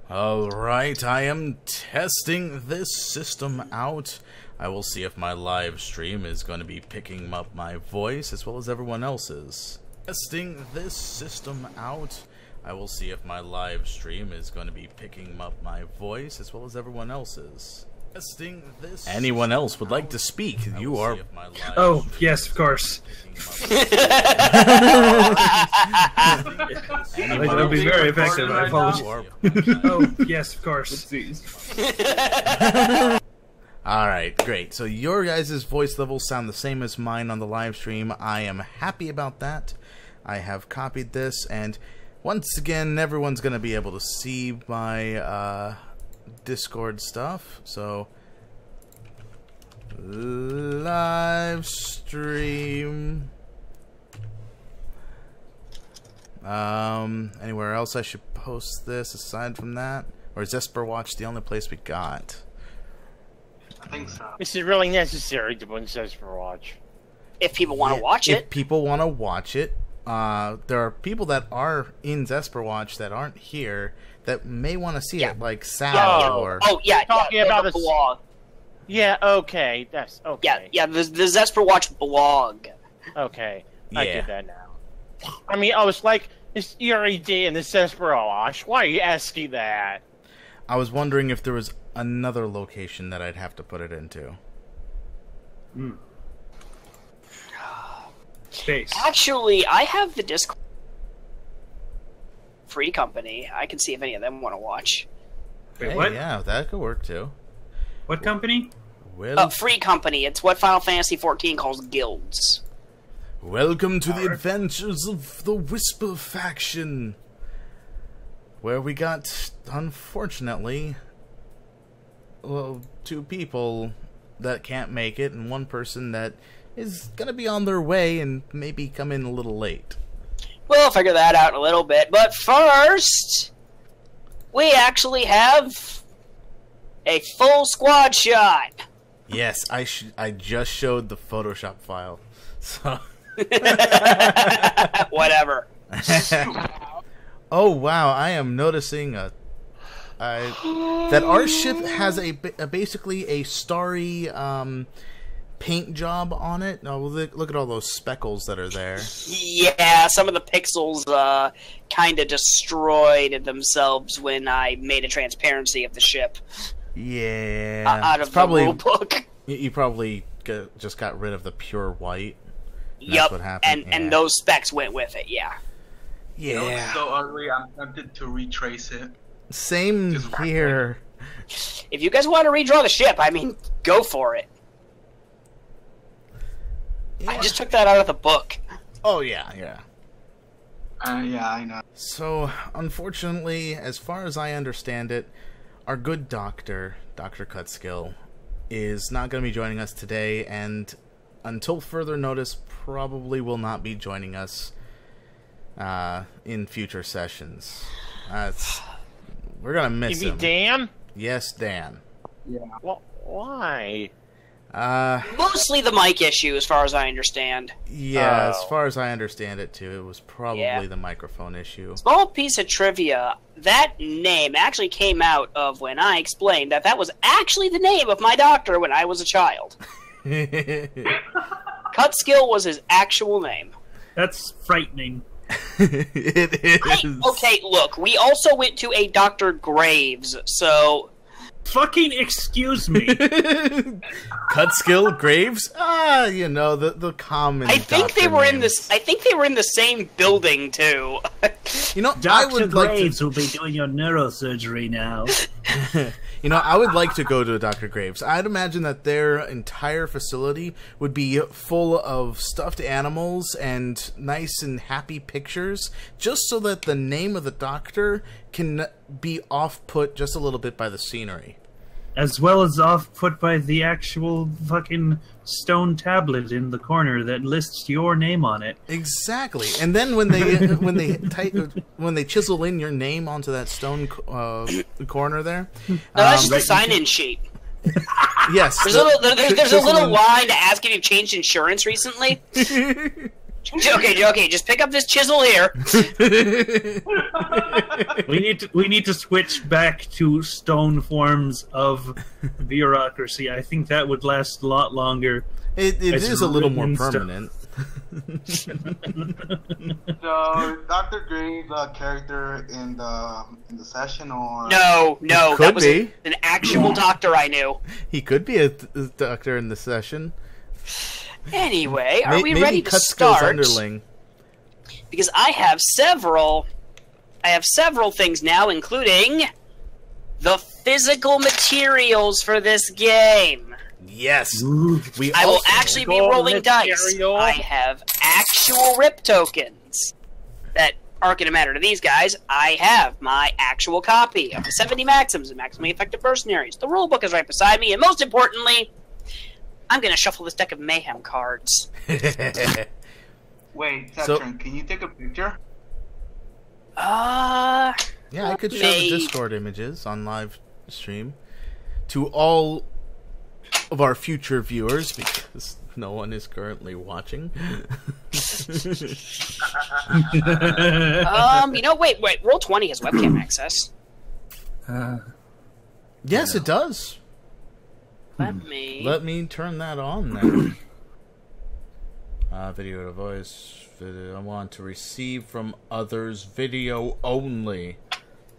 Alright, I am testing this system out. I will see if my live stream is going to be picking up my voice as well as everyone else's. Testing this system out. I will see if my live stream is going to be picking up my voice as well as everyone else's. Testing this. Anyone else would like to speak? You are. Oh, yes, of course. That would be very effective. I apologize. Oh, yes, of course. Alright, great. So your guys' voice levels sound the same as mine on the live stream. I am happy about that. I have copied this, and once again, everyone's going to be able to see my Discord stuff. So, live stream. Anywhere else I should post this aside from that? Or is Esper Watch the only place we got? I think so. This is really necessary to put Esper Watch. If people want to watch it. If people want to watch it. There are people that are in Esper Watch that aren't here that may want to see it, like Sal or... Oh, yeah, talking about the blog. Yeah, okay, that's okay. Yeah, the Esper Watch blog. Okay, I get that now. I mean, I was like, it's ERED and the Esper Watch. Why are you asking that? I was wondering if there was another location that I'd have to put it into. Space. Actually, I have the Discord Free Company. I can see if any of them want to watch. Wait, Hey, what? yeah, that could work too. What company? Well, Free Company. It's what Final Fantasy XIV calls guilds. welcome to the adventures of the Whisper faction, where we got, unfortunately, well, 2 people that can't make it, and 1 person that is gonna be on their way and maybe come in a little late. We'll figure that out in a little bit. But first, we actually have a full squad shot. Yes, I just showed the Photoshop file, so... Whatever. Oh wow! I am noticing that our ship has a basically a starry paint job on it. Oh, look at all those speckles that are there. Yeah, some of the pixels kind of destroyed themselves when I made a transparency of the ship. Yeah, out of the rule book. You probably just got rid of the pure white. Yep, That's what happened. And those specs went with it. Yeah. Yeah. It looks so ugly. I'm tempted to retrace it. Same here. If you guys want to redraw the ship, I mean, go for it. Yeah. I just took that out of the book. Oh yeah. Yeah, I know. So, unfortunately, as far as I understand it, our good doctor, Dr. Cutskill, is not going to be joining us today, and until further notice, probably will not be joining us in future sessions. We're going to miss him. You mean Dan? Yes, Dan. Yeah. Well, why? Mostly the mic issue, as far as I understand. Yeah, as far as I understand it, too, it was probably the microphone issue. Small piece of trivia, that name actually came out of when I explained that that was actually the name of my doctor when I was a child. Cutskill was his actual name. That's frightening. It is. Okay, look, we also went to a Dr. Graves, so... Fucking excuse me. Cutskill, Graves? You know, the common I think they were in names. I think they were in the same building, too. You know, Dr. I would Graves will be doing your neurosurgery now. You know, I would like to go to Dr. Graves. I'd imagine that their entire facility would be full of stuffed animals and nice and happy pictures, just so that the name of the doctor can be off-put just a little bit by the scenery. As well as off-put by the actual fucking stone tablet in the corner that lists your name on it. Exactly. And then when they chisel in your name onto that stone corner there, That's just the sign-in sheet. Yes. There's a little line to ask if you've changed insurance recently. Okay, just pick up this chisel here. We need to switch back to stone forms of bureaucracy. I think that would last a lot longer. It is a little more stuff. permanent. So, Dr. Dre's character in the session, or No, Could that was be. an actual doctor I knew. He could be a doctor in the session. Anyway, are we Maybe ready to Cutskill's start? underling. Because I have several things now, including the physical materials for this game. Yes. We I will also- actually be Gold rolling dice. material. I have actual RIP tokens that aren't going to matter to these guys. I have my actual copy of the 70 Maxims and Maximally Effective Mercenaries. The rulebook is right beside me, and most importantly, I'm going to shuffle this deck of Mayhem cards. wait, So- Cetrin, can you take a picture? Yeah, I could show the Maybe. Discord images on live stream to all of our future viewers because no one is currently watching. Wait. Roll20 has webcam access. Yes, it does. Let me. Let me turn that on then. Video to voice. Video. I want to receive from others. Video only.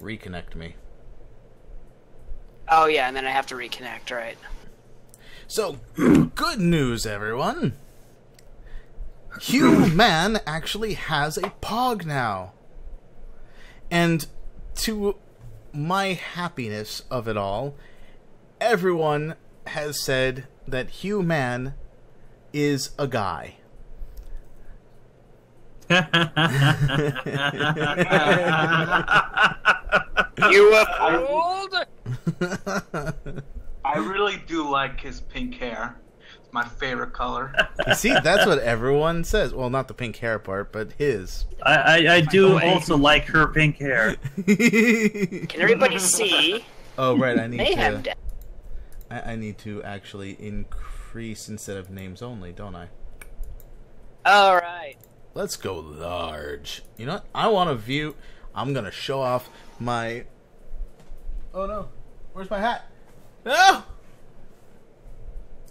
Reconnect me. Oh yeah, and then I have to reconnect, right? So, good news, everyone. Human actually has a Pog now. And to my happiness of it all, everyone has said that Human is a guy. You fooled! I really do like his pink hair. It's my favorite color. You see, that's what everyone says. Well, not the pink hair part, but his. I do also like her pink hair. Can everybody see Oh, right, I need Mayhem to... deck? I need to actually increase instead of names only, don't I? Alright. Let's go large. You know what? I want to view... I'm going to show off my... Oh, no. Where's my hat? No!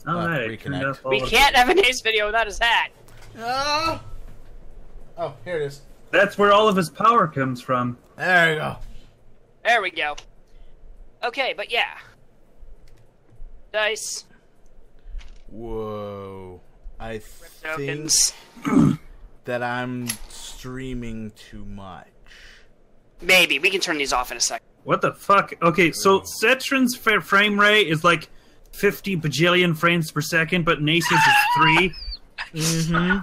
Alright, reconnect. turned off all We of- can't have an ace video without his hat. No! Oh, here it is. That's where all of his power comes from. There you go. There we go. Okay, but yeah. Dice. Whoa. I think Tokens. that I'm streaming too much. Maybe. We can turn these off in a second. What the fuck? Okay, so Cetrin's frame rate is like 50 bajillion frames per second, but Nace's is 3.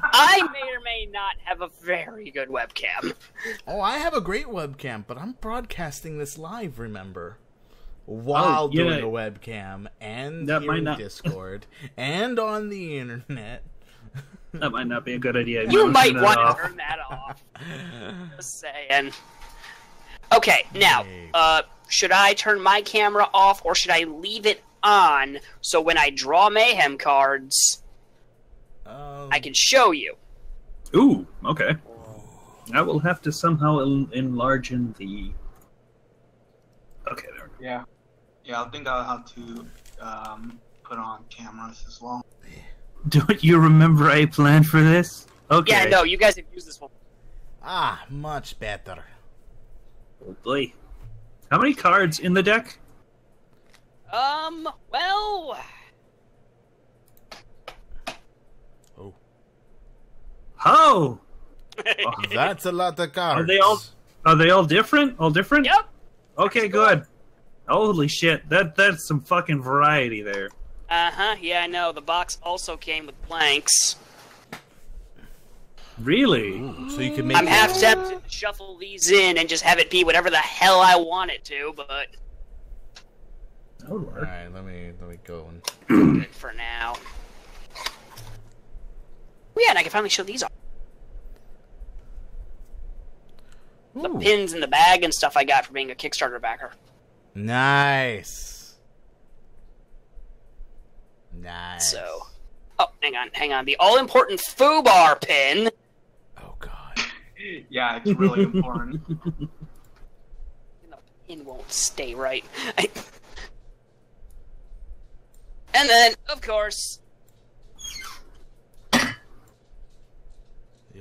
I may or may not have a very good webcam. Oh, I have a great webcam, but I'm broadcasting this live, remember? While yeah. doing a webcam, and That here might in not- Discord, and on the internet. That might not be a good idea. You might turn that want off. to turn that off. Just saying. Okay, now, should I turn my camera off or should I leave it on so when I draw Mayhem cards, I can show you? Ooh, okay. I will have to somehow enlarge in the... Okay, there. Yeah. Yeah, I think I'll have to put on cameras as well. Don't you remember I planned for this? Okay. Yeah, no, you guys have used this one. Ah, much better. Oh, boy. How many cards in the deck? Well... Oh! That's a lot of cards. Are they all different? All different? Yep. Okay, good. Holy shit, that's some fucking variety there. Uh-huh, yeah, I know. The box also came with blanks. Really? Ooh, so you can make I'm half tempted to shuffle these in and just have it be whatever the hell I want it to, but That would work. Alright, let me go and... for now. Oh, yeah, and I can finally show these off. The Ooh, pins in the bag and stuff I got for being a Kickstarter backer. nice. Nice. So, oh, hang on. The all-important FUBAR pin Yeah, it's really important. The pin won't stay right. And then, of course, the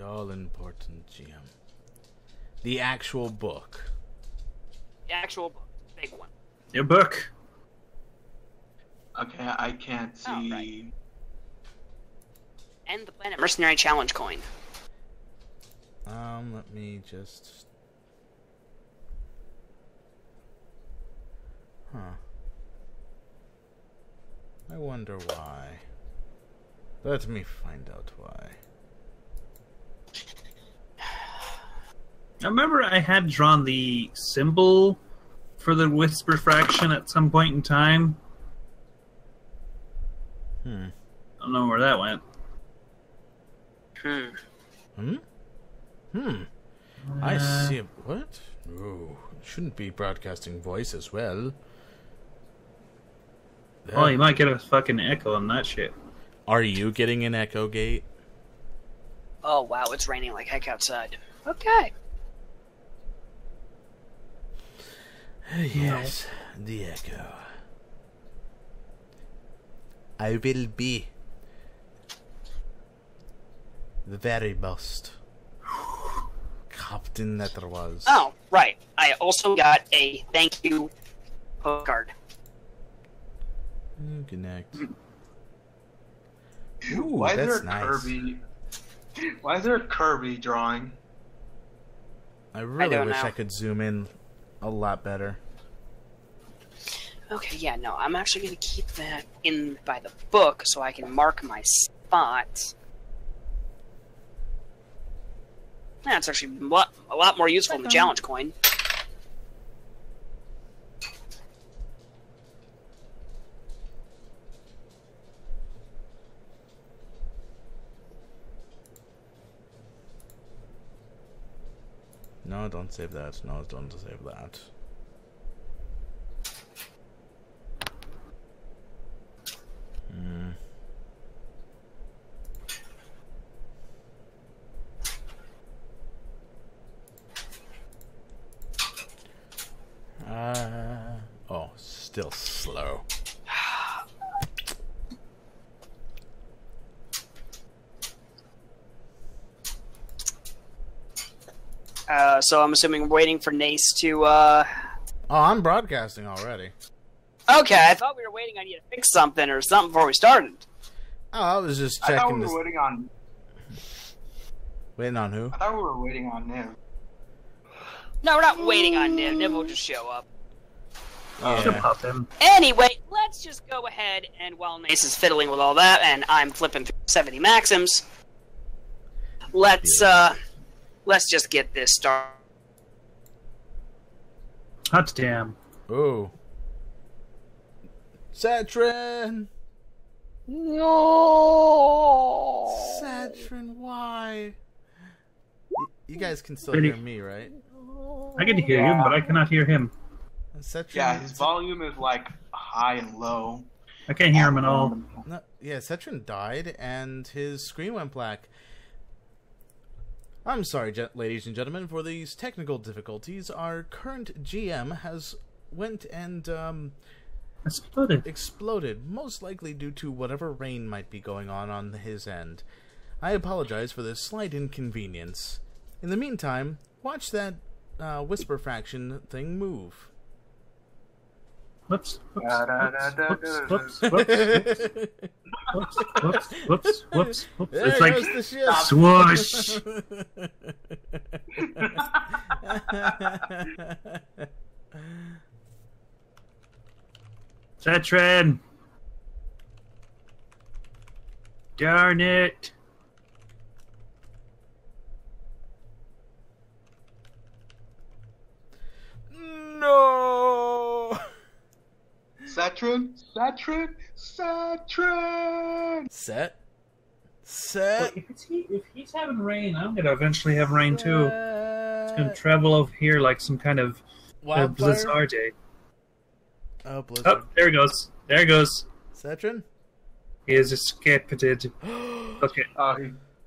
all-important GM. The actual book. the actual book, big one. Your book. Okay, I can't see. Oh, right. And the Planet Mercenary Challenge coin. Let me just... Huh. I wonder why. Let me find out why. I remember I had drawn the symbol for the Whisper Fraction at some point in time. I don't know where that went. I see. What? Oh, shouldn't be broadcasting voice as well. Oh, you might get a fucking echo on that shit. Are you getting an echo gate? Oh, wow, it's raining like heck outside. Okay. Yes, the echo. I will be the very best captain that there was. Oh, right. I also got a thank you postcard. Connect. Why is there that's a nice. Kirby? Why is there a Kirby drawing? I really don't wish know. I could zoom in a lot better. Okay, yeah, no, I'm actually going to keep that in by the book so I can mark my spot. That's actually a lot more useful than the challenge coin. No, don't save that. No, don't save that. Oh, still slow. So I'm assuming we're waiting for Nace to, Oh, I'm broadcasting already. Okay, I thought we were waiting on you to fix something or something before we started. Oh, I was just I thought checking we this. were waiting on. Waiting on who? I thought we were waiting on Niv. No, we're not waiting on Niv. Niv will just show up. Should pop in. Anyway, let's just go ahead and while Nace is fiddling with all that and I'm flipping through 70 Maxims, let's just get this started. Hot damn. Oh. Satrin! No. Satrin, why? You guys can still hear me, right? I can hear you, but I cannot hear him. Satrin, Yeah, his volume is like high and low. I can't hear him at all. No, yeah, Setrin died, and his screen went black. I'm sorry, ladies and gentlemen, for these technical difficulties. Our current GM has went and exploded, most likely due to whatever rain might be going on his end. I apologize for this slight inconvenience. In the meantime, watch that Whisper Fraction thing move. Whoops, whoops, Da-da-da-da-da-da. whoops, whoops, whoops, whoops, whoops, whoops, whoops. There It's like goes the ship. swoosh. Setrin. Darn it. No! Satrin? Satrin? Satrin! Set. If he's having rain, I'm gonna eventually have rain too. It's gonna travel over here like some kind of blizzard day. Oh, blizzard. Oh, there he goes. There he goes. Setrin? He has escaped. Okay.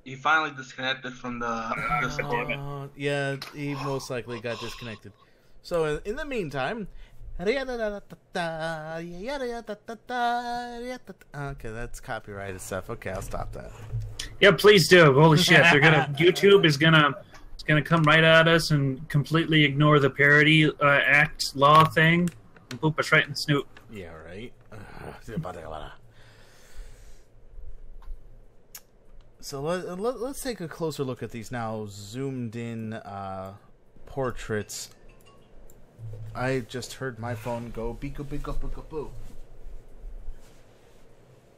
he finally disconnected from the store. Yeah, he most likely got disconnected. So in the meantime, okay, that's copyrighted stuff. Okay, I'll stop that. Yeah, please do. Holy shit, YouTube is gonna come right at us and completely ignore the parody act law thing and poop us right in the snoot. Yeah, right. So let's take a closer look at these now zoomed in portraits. I just heard my phone go beep beep beep beep boo.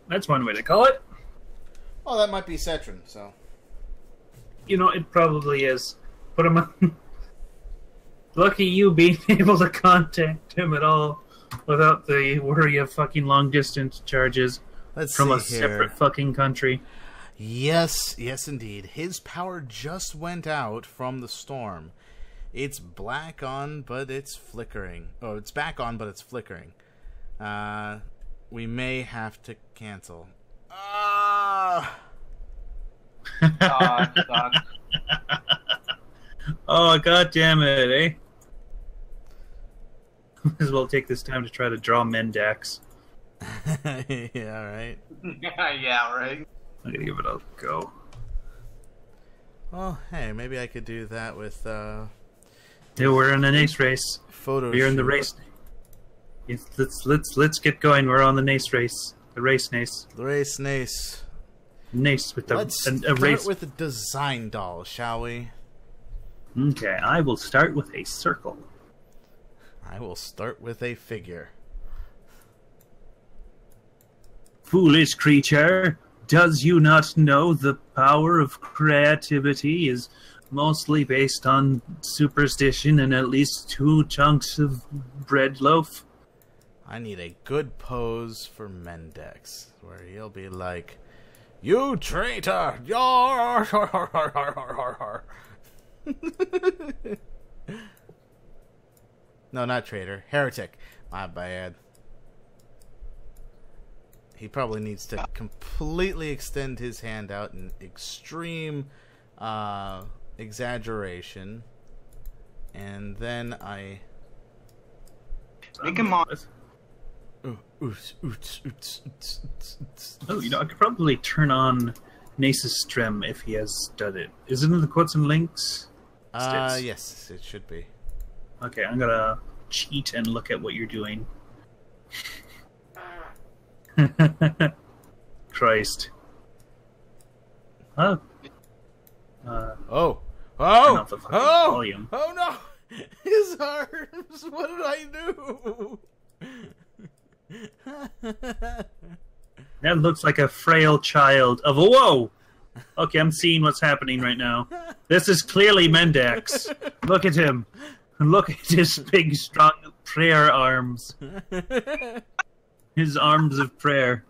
That's one way to call it. Oh, that might be Cetrin, so. You know, it probably is. Put him on. Lucky you being able to contact him at all without the worry of fucking long distance charges from a separate fucking country. Yes, indeed. His power just went out from the storm. It's black on, but it's flickering. Oh, it's back on, but it's flickering. We may have to cancel. Oh, god damn it, eh? Might as well take this time to try to draw Mendax. Yeah, right. Yeah, right. I'm gonna give it a go. Well, hey, maybe I could do that with, Yeah, we're in an ace race. Photo We're in the shoot. race. Let's get going. We're on the nace race. The race nace. The race nace. Nace with the Let's a start race. with a design doll, shall we? Okay, I will start with a circle. I will start with a figure. Foolish creature, does you not know the power of creativity is mostly based on superstition and at least 2 chunks of bread loaf? I need a good pose for Mendex, where he'll be like, "You traitor! Yar! Har, har, har, har, har, har." No, not traitor. Heretic. My bad. He probably needs to completely extend his hand out in extreme exaggeration. And then I... Make him on. Oh, you know, I could probably turn on Nace's Strem if he has done it. Is it in the quotes and links? Yes, it should be. Okay, I'm gonna cheat and look at what you're doing. Christ. Oh. Oh off the fucking volume. Oh no! His arms! What did I do? That looks like a frail child of a whoa! Okay, I'm seeing what's happening right now. This is clearly Mendax. Look at him. Look at his big, strong prayer arms. His arms of prayer.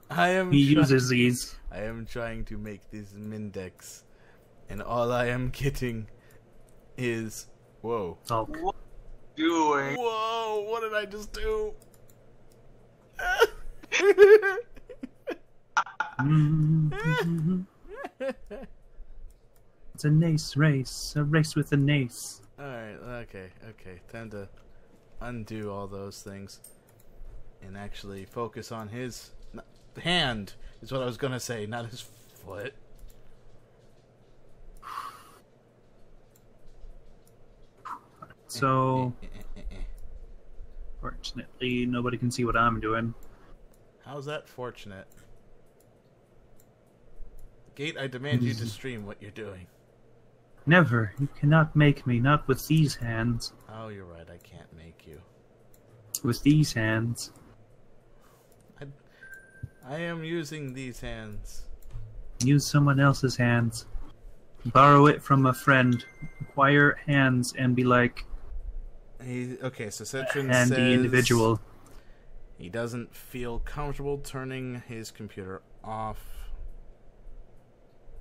He uses these. I am trying to make this Mendex, and all I am getting is whoa. Oh. What are you doing? Whoa! What did I just do? It's a nace race. A race with a nace. Alright, okay. Time to undo all those things and actually focus on his hand, is what I was gonna say, not his foot. So, fortunately, nobody can see what I'm doing. How's that fortunate? Gate, I demand you to stream what you're doing. Never. You cannot make me. Not with these hands. Oh, you're right. I can't make you. With these hands. I am using these hands. Use someone else's hands. Borrow it from a friend. Acquire hands and be like... Okay, so Cetrin handy says individual. He doesn't feel comfortable turning his computer off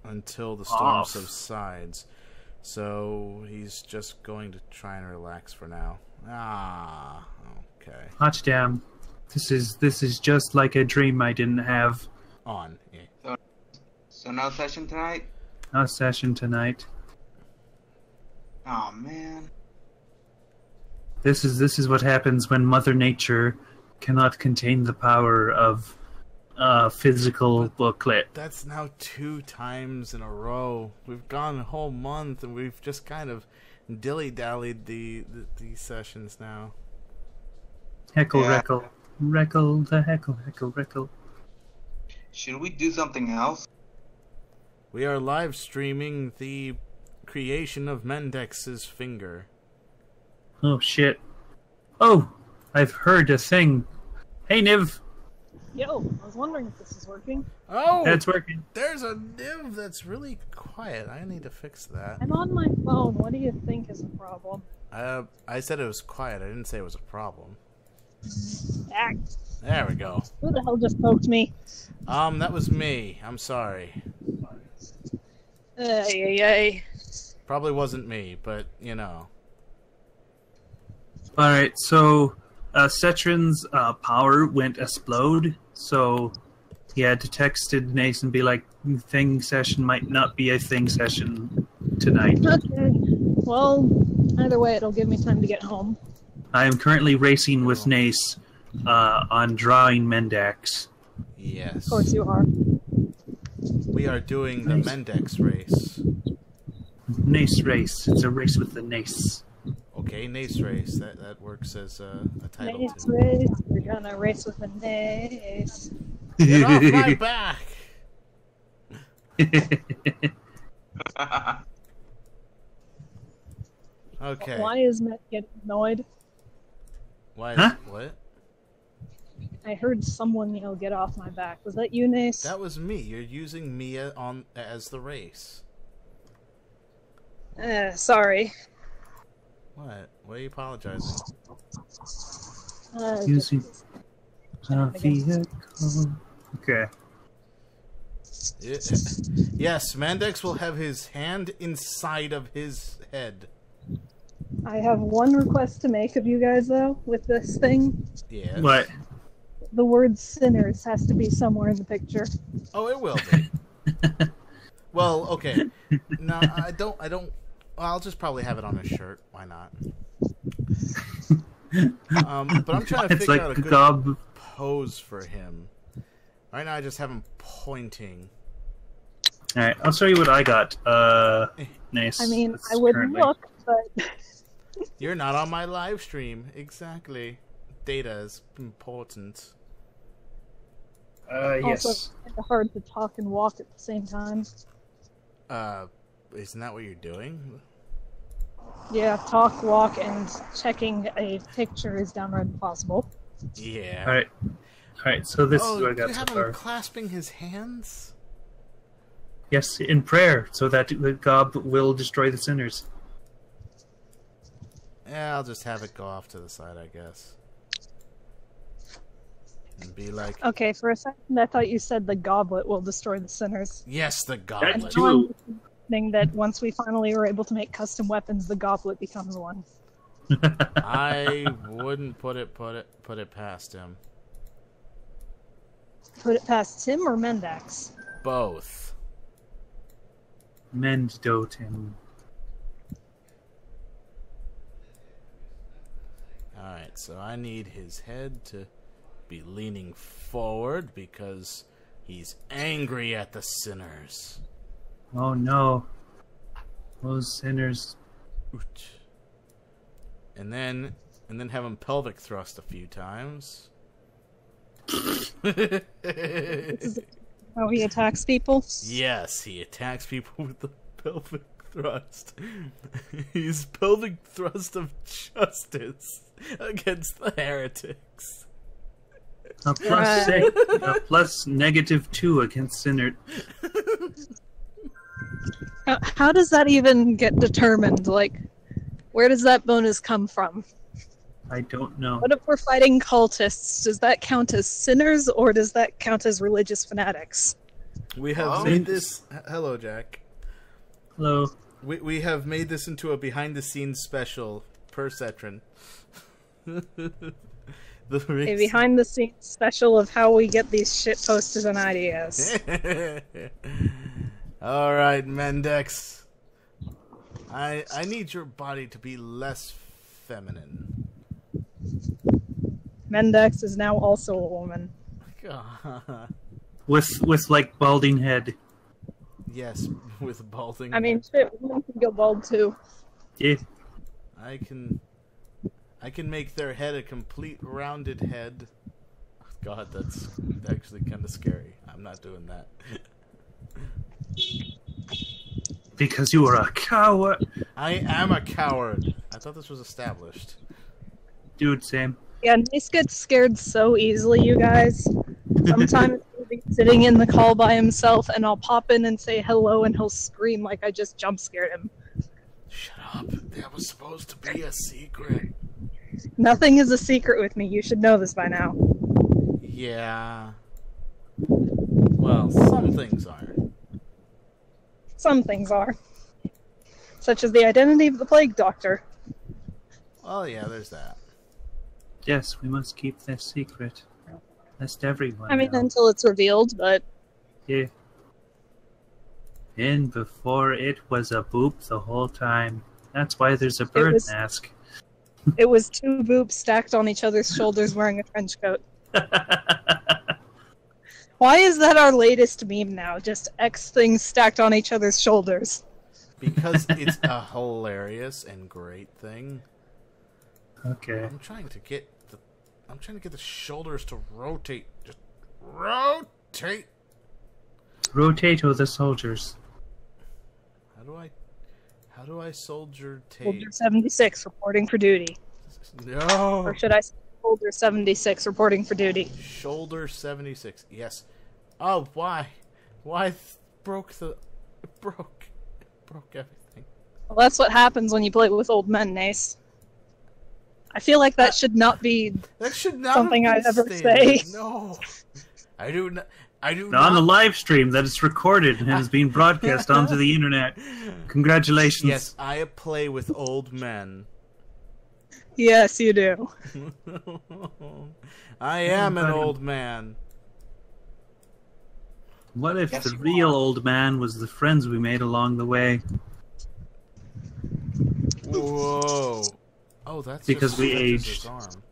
until the storm subsides. So he's just going to try and relax for now. Okay. Hot damn. This is just like a dream I didn't have. On. Yeah. So no session tonight? No session tonight. Oh man. This is what happens when Mother Nature cannot contain the power of physical booklet. That's now 2 times in a row. We've gone a whole month and we've just kind of dilly-dallied these sessions now. Heckle, Yeah. reckle. Reckle, the heckle, heckle, reckle. Should we do something else? We are live streaming the creation of Mendex's finger. Oh, shit. Oh, I've heard a thing. Hey, Niv. Yo, I was wondering if this is working. Oh! That's working. There's a div that's really quiet. I need to fix that. I'm on my phone. What do you think is a problem? I said it was quiet. I didn't say it was a problem. Act. There we go. Who the hell just poked me? That was me. I'm sorry. Ay. Probably wasn't me, but, you know. Alright, so Cetrin's power went explode, so he had to text Nace and be like, thing session might not be a thing session tonight. Okay. Well, either way, it'll give me time to get home. I am currently racing with Nace on drawing Mendax. Yes. Of course you are. We are doing the Mendex race. Nace race. It's a race with the Nace. Okay, Nace race. That works as a title Nace too. race. We're gonna race with a nace. Get off my back! Okay. Why is Matt getting annoyed? Why? Huh? What? I heard someone yell, "Get off my back." Was that you, Nace? That was me. You're using me as the race. Sorry. What? Why are you apologizing? Using vehicle. Okay. Yes, Mendex will have his hand inside of his head. I have one request to make of you guys, though, with this thing. Yes. What? The word sinners has to be somewhere in the picture. Oh, it will be. Well, okay. No, I don't. Well, I'll just probably have it on a shirt. Why not? But I'm trying to It's figure like out a good gob. pose for him. Right now, I just have him pointing. Alright, I'll show you what I got. Nice. I mean, That's I would currently- look, but You're not on my live stream. Exactly. Data is important. Yes. also it's kind of hard to talk and walk at the same time. Isn't that what you're doing? Yeah, talk, walk, and checking a picture is downright impossible. Yeah. Alright. Alright, so this is Oh, what I do you got so have far. him clasping his hands? Yes, in prayer, so that the gob will destroy the sinners. Yeah, I'll just have it go off to the side, I guess. And be like, Okay, for a second I thought you said the goblet will destroy the sinners. yes, the That goblet. too. Thing that once we finally were able to make custom weapons, the goblet becomes one. I wouldn't put it past him. Put it past him or Mendax? Both. Mend Dotin. Alright, so I need his head to be leaning forward because he's angry at the sinners. Oh no. Those sinners. Oot. And then have him pelvic thrust a few times. How he attacks people? Yes, he attacks people with the pelvic thrust. He's pelvic thrust of justice against the heretics. A plus, a plus -2 against sinner. How does that even get determined? Like, where does that bonus come from? I don't know. What if we're fighting cultists? Does that count as sinners, or does that count as religious fanatics? We have Oh. made this. Hello, Jack. Hello. We have made this into a behind-the-scenes special per Cetrin. The A race- behind-the-scenes special of how we get these shit posters and ideas. Alright, Mendex. I need your body to be less feminine. Mendex is now also a woman. God. With like balding head. Yes, with balding. I mean, shit, women can go bald too. Yeah. I can make their head a complete rounded head. God, that's actually kind of scary. I'm not doing that. Because you are a coward. I am a coward. I thought this was established. Dude, same. Yeah, Nice gets scared so easily, you guys. Sometimes he'll be sitting in the call by himself, and I'll pop in and say hello, and he'll scream like I just jump scared him. Shut up. That was supposed to be a secret. Nothing is a secret with me. You should know this by now. Yeah. Well, some things are. Some things are. Such as the identity of the Plague Doctor. Oh yeah, there's that. Yes, we must keep this secret. Lest everyone I mean, know. until it's revealed, but... Yeah. And before it was a boop the whole time. That's why there's a bird was- mask. It was two boobs stacked on each other's shoulders wearing a trench coat. Why is that our latest meme now? Just X things stacked on each other's shoulders. Because it's a hilarious and great thing. Okay. I'm trying to get the shoulders to rotate. Just rotate. Rotato the soldiers. How do I soldier tape? Soldier 76 reporting for duty. No. Or should I say Soldier 76 reporting for duty? Shoulder 76. Yes. Oh, why? Why broke everything. Well, that's what happens when you play with old men, Nace. I feel like that should not be That should not something have I'd been ever stated. say. No. I do not. On the live stream that is recorded and is being broadcast onto the internet. Congratulations. Yes, I play with old men. Yes, you do. I am an old man. What if Yes, the you real are. old man was the friends we made along the way? Whoa. Oh, that's Because just we stretches his aged. arm.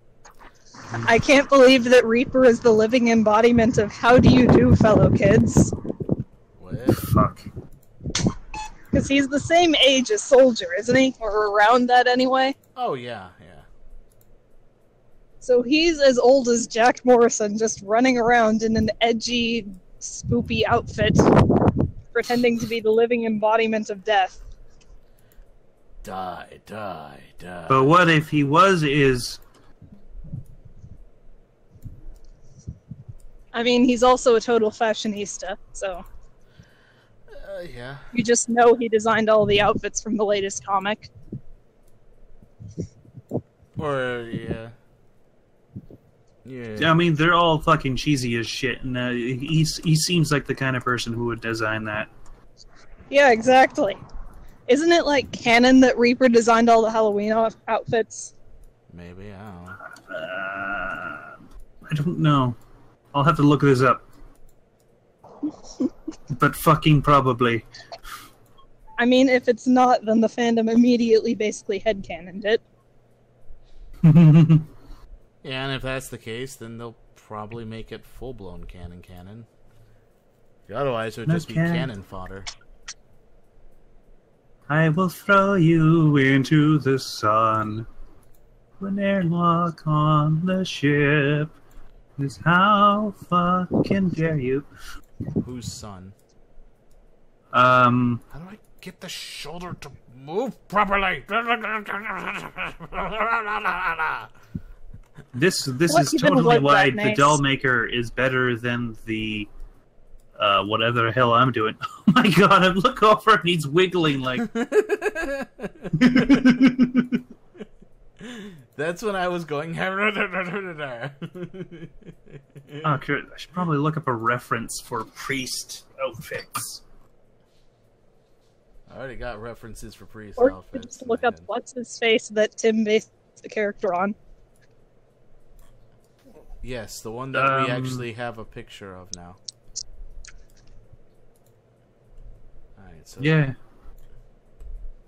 I can't believe that Reaper is the living embodiment of how do you do, fellow kids. What? Fuck. Because he's the same age as Soldier, isn't he? Or around that anyway. Oh yeah. So he's as old as Jack Morrison, just running around in an edgy, spoopy outfit, pretending to be the living embodiment of death. Die. But what if he is... I mean, he's also a total fashionista, so Yeah. you just know he designed all the outfits from the latest comic. Or yeah. Yeah. I mean, they're all fucking cheesy as shit, and he seems like the kind of person who would design that. Yeah, exactly. Isn't it like canon that Reaper designed all the Halloween outfits? Maybe, I don't know. I don't know. I'll have to look this up. But fucking probably. I mean, if it's not, then the fandom immediately basically headcanoned it. Yeah, and if that's the case, then they'll probably make it full-blown canon. Otherwise, it would just be cannon fodder. I will throw you into the sun. An airlock on the ship is how fucking dare you. Whose son? How How do I get the shoulder to move properly? This What is even totally was why that, the Mace? doll maker is better than the whatever the hell I'm doing. Oh my god, I look over and he's wiggling like That's when I was going. oh, good. I should probably look up a reference for priest outfits. I already got references for priest Or you outfits. could just in look my up head. what's his face that Tim based the character on. Yes, the one that we Um, actually have a picture of now. Alright, so... Yeah.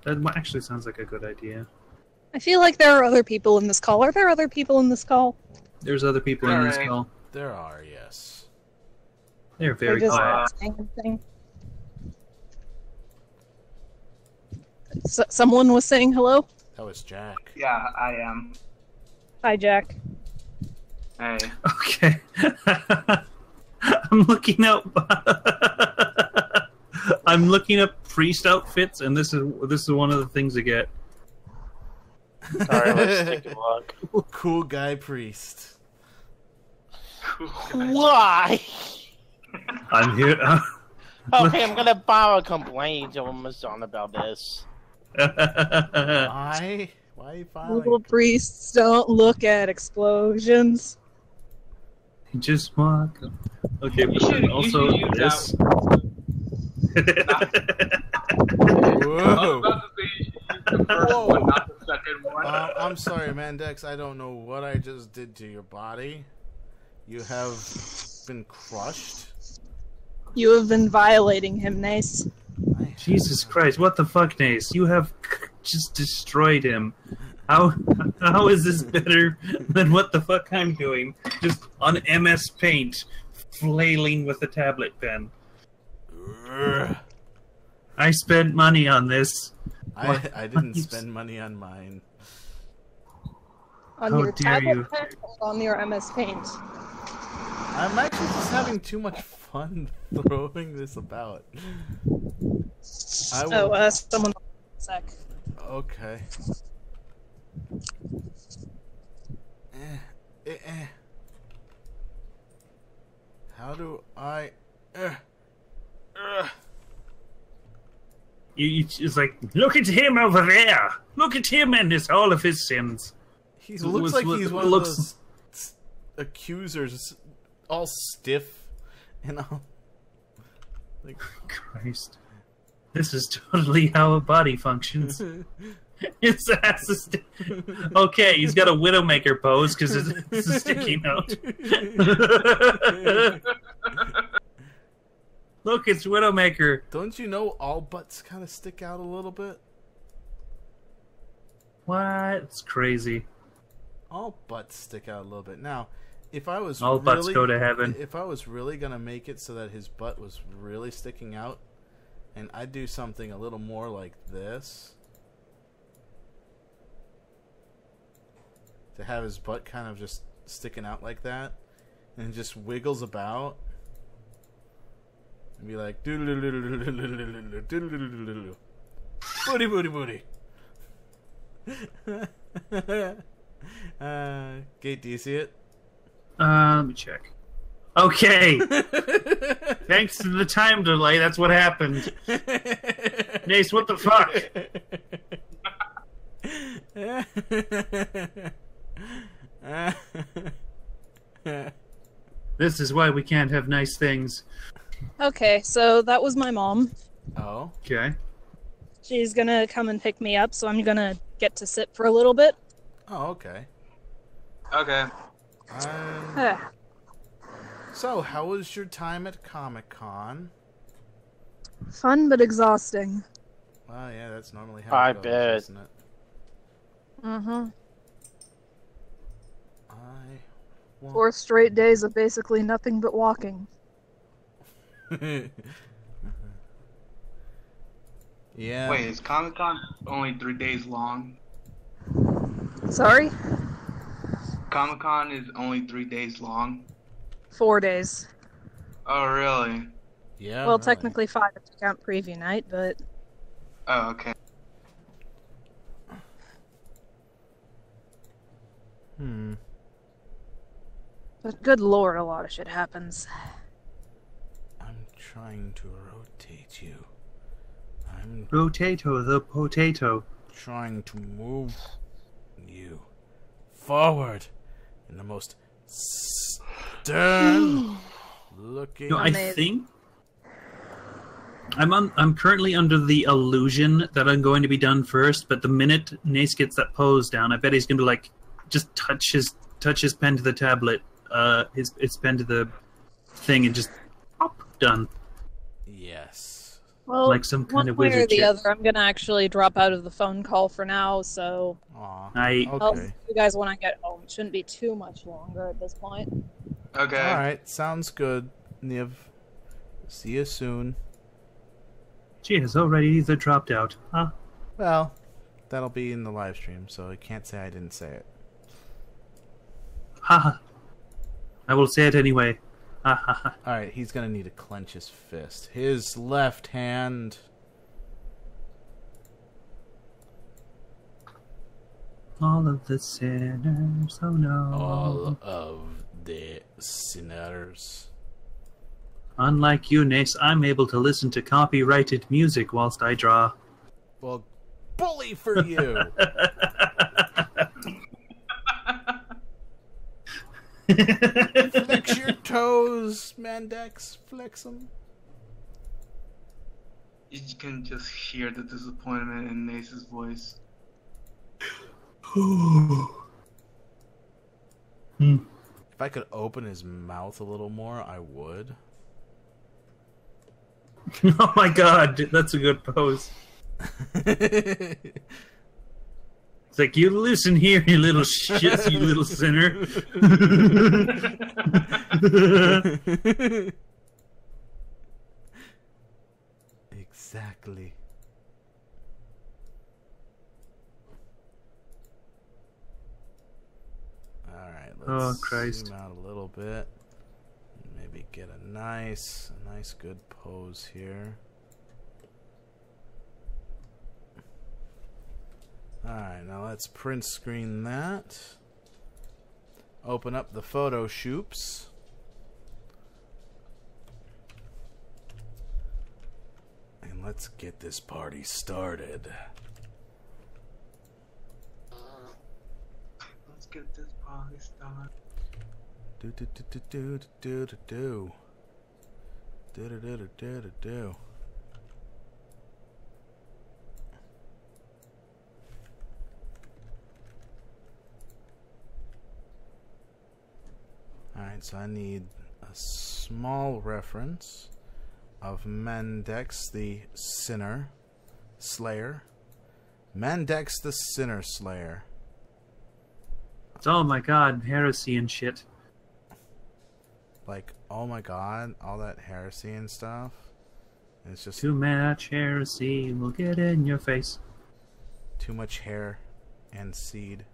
That actually sounds like a good idea. I feel like there are other people in this call. Are there other people in this call? There's other people in this Alright. call. There are, yes. They're very They're just quiet. not saying anything. Someone was saying hello? That was Jack. Yeah, I am. Hi, Jack. Hey. Okay. I'm looking up. I'm looking up priest outfits, and this is one of the things I get. Sorry, let's take a look. Cool guy priest. Why? I'm here. Okay, I'm gonna file a complaint to Amazon about this. Why? Why are you Little filing? priests don't look at explosions. Just walk. Okay, You but should- then you also should use this. I Whoa. was about to say you should use the first Whoa. one, not the second one. I'm sorry, Mandex. I don't know what I just did to your body. You have been crushed. You have been violating him, Nace. Jesus Christ! What the fuck, Nace? You have just destroyed him. How is this better than what the fuck I'm doing? Just on MS Paint, flailing with a tablet pen. Ugh. I spent money on this. I didn't spend money on mine. On How your dare tablet you. pen or on your MS Paint. I'm actually just having too much fun throwing this about. I will... Oh, someone. Sec. Okay. How do I... It's like, look at him over there. Look at him and all of his sins. He looks like he's one of those accusers, all stiff, and all... Like... Christ. This is totally how a body functions. His ass is okay, he's got a Widowmaker pose because it's sticking out. Look, it's Widowmaker. Don't you know all butts kind of stick out a little bit? What? It's crazy. All butts stick out a little bit. Now, if I was All butts go to heaven. If I was really gonna make it so that his butt was really sticking out, and I'd do something a little more like this, to have his butt kind of just sticking out like that, and it just wiggles about, and be like booty booty booty. Gate, do you see it? Let me check. Okay. Thanks to the time delay, that's what happened. Nace, what the fuck? This is why we can't have nice things. Okay, so that was my mom. Oh. Okay. She's gonna come and pick me up, so I'm gonna get to sit for a little bit. Oh, okay. Okay. So, how was your time at Comic-Con? Fun but exhausting. Well, yeah, that's normally how I it goes, bet. isn't it? Mm-hmm. 4 want... straight days of basically nothing but walking. Yeah. Wait, is Comic-Con only 3 days long? Sorry? Comic-Con is only 3 days long? 4 days. Oh, really? Yeah. Well, really. technically 5 if you count preview night, but... Oh, okay. But good lord, a lot of shit happens. I'm trying to rotate you. I'm Rotato the potato. trying to move you forward in the most stern looking. No, I Amazing. think I'm currently under the illusion that I'm going to be done first, but the minute Nace gets that pose down, I bet he's going to like just touch his pen to the tablet, his pen to the thing, and just pop, done. Yes. Well, like some kind one of way or wizard the shit. other, I'm gonna actually drop out of the phone call for now, so Aw. I- I'll see Okay. you guys when I get home. It shouldn't be too much longer at this point. Okay. Alright, sounds good, Niv. See you soon. She has already either dropped out. Huh? Well, that'll be in the live stream, so I can't say I didn't say it. Haha. I will say it anyway. Ha ha ha. Alright, he's gonna need to clench his fist. His left hand. All of the sinners, oh no. All of the sinners. Unlike you, Nace, I'm able to listen to copyrighted music whilst I draw. Well, bully for you! Flex your toes, Mandex. Flex them. You can just hear the disappointment in Nace's voice. If I could open his mouth a little more, I would. Oh my god, that's a good pose. It's like, you listen here, you little shit, you little sinner. Exactly. Alright, Oh, let's Christ. zoom out a little bit. Maybe get a nice good pose here. Alright, now let's print screen that. Open up the photo shoops. And let's get this party started. Let's get this party started. Do do do do do do do do do do do do do do. Alright, so I need a small reference of Mandex the Sinner Slayer. Mandex the Sinner Slayer. Oh my god, heresy and shit. Like, oh my god, all that heresy and stuff. It's just Too much heresy will get in your face. too much hair and seed.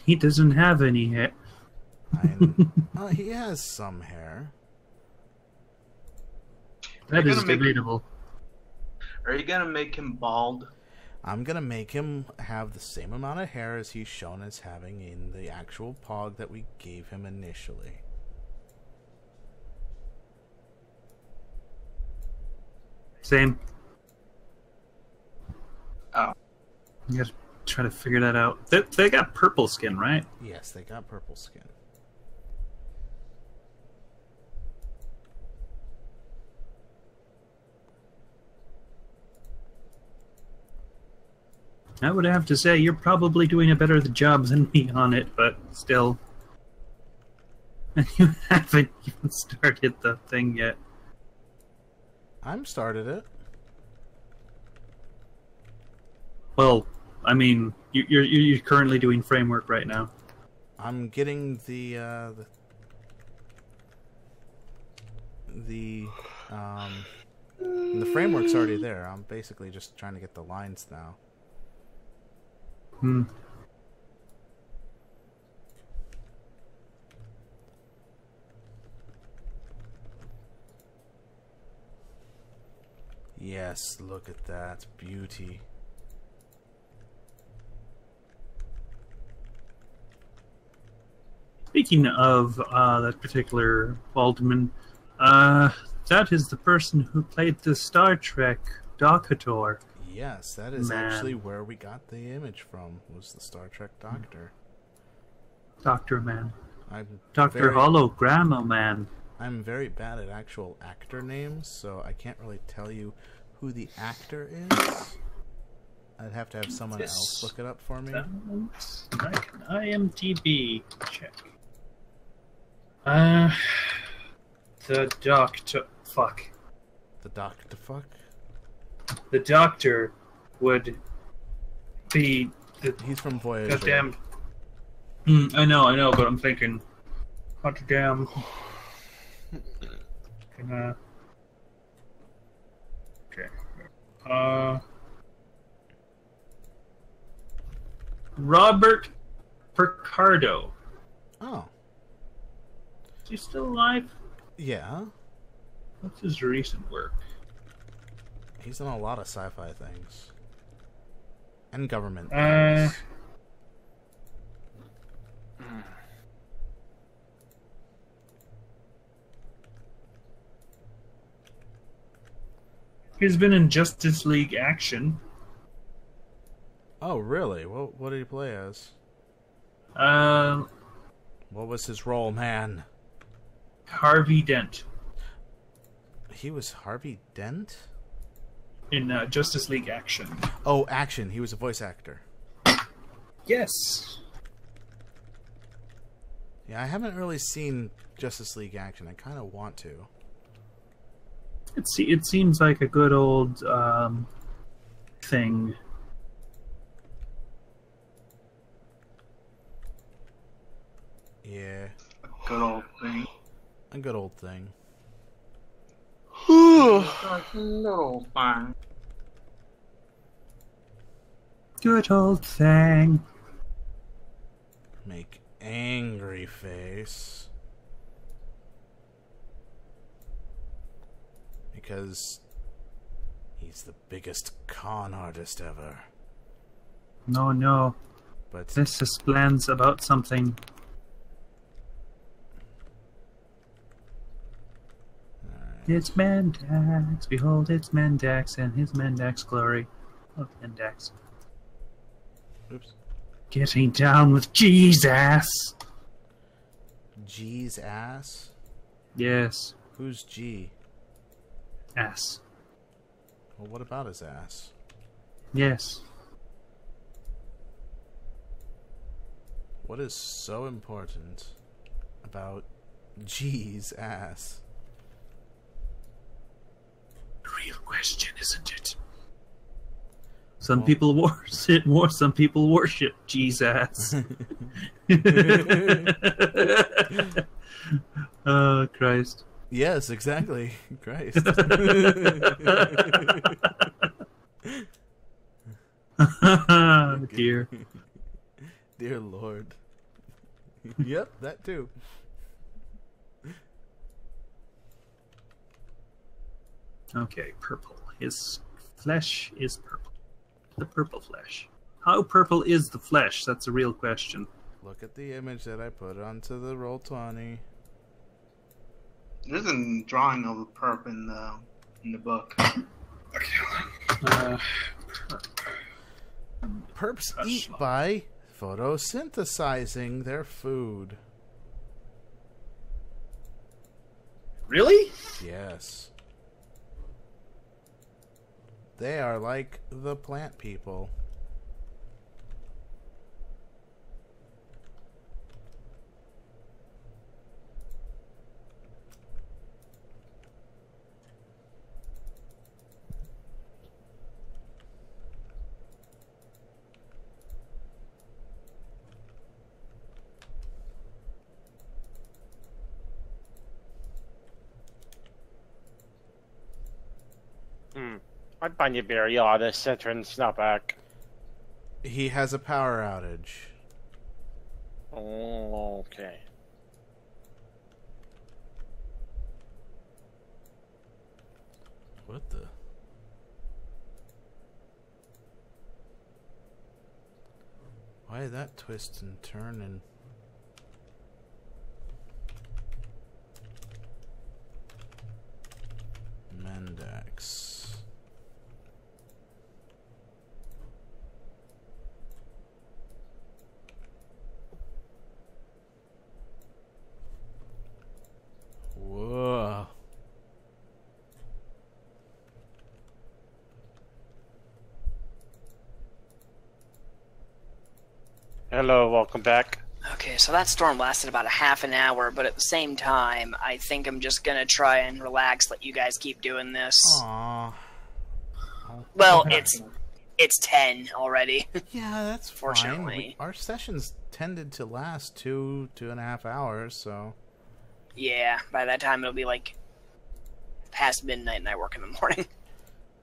He doesn't have any hair. He has some hair. That You're is gonna make- debatable. Are you gonna make him bald? I'm gonna make him have the same amount of hair as he's shown as having in the actual pog that we gave him initially. Same. Oh. You gotta try to figure that out. They got purple skin, right? Yes, they got purple skin. I would have to say you're probably doing a better job than me on it, but still. And you haven't even started the thing yet. I'm started it. Well, I mean, you're currently doing framework right now. I'm getting the framework's already there. I'm basically just trying to get the lines now. Hmm. Yes, look at that beauty. Speaking of that particular Waldman, that is the person who played the Star Trek Doctor. Yes, that is Man. actually where we got the image from, was the Star Trek Doctor. Doctor Man. I'm Dr. very- Hologrammo Man. I'm very bad at actual actor names, so I can't really tell you who the actor is. I'd have to have someone else look it up for me. Sounds like an IMDb check. The Doctor. Fuck. The doctor fuck? The doctor would be the He's from Voyager. goddamn. I know, but I'm thinking, hot damn. Okay. Robert Picardo. Oh. Is he still alive? Yeah. What's his recent work? He's done a lot of sci-fi things. And government Uh, things. He's been in Justice League Action. Oh, really? What did he play as? What was his role, man? Harvey Dent He was Harvey Dent? in Justice League Action. Oh, Action. He was a voice actor. Yes. Yeah, I haven't really seen Justice League Action. I kind of want to. It seems like a good old thing. Yeah, Good old thing. a good old thing. Little fine. Good old thing. Make angry face. Because he's the biggest con artist ever. No. But This is plans about something. It's Mendax. Behold, it's Mendax and his Mendax glory. Oh, Mendax. oops. Getting down with Jesus. G's ass? Yes. Who's G? Ass. Well, what about his ass? Yes. What is so important about G's ass? Real question, isn't it? Some people worship more. Some people worship Jesus. Oh Christ! Yes, exactly. Christ. Dear. Dear Lord. Yep, that too. Okay, purple. His flesh is purple. The purple flesh. How purple is the flesh? That's a real question. Look at the image that I put onto the Roll20. There's a drawing of a perp in the book. Perps eat by photosynthesizing their food. Really? Yes. They are like the plant people. I'd find you very odd, this Citron Snapback. He has a power outage. Oh, okay. What the? Why did that twist and turn and... Mendax. Whoa. Hello, welcome back. Okay, Okay, so that storm lasted about a half an hour, but at the same time, I think I'm just gonna try and relax, let you guys keep doing this. Aww. Well, it's 10 already. Yeah, that's Fortunately. fine. Our sessions tended to last 2.5 hours, so... Yeah, by that time it'll be like past midnight and I work in the morning.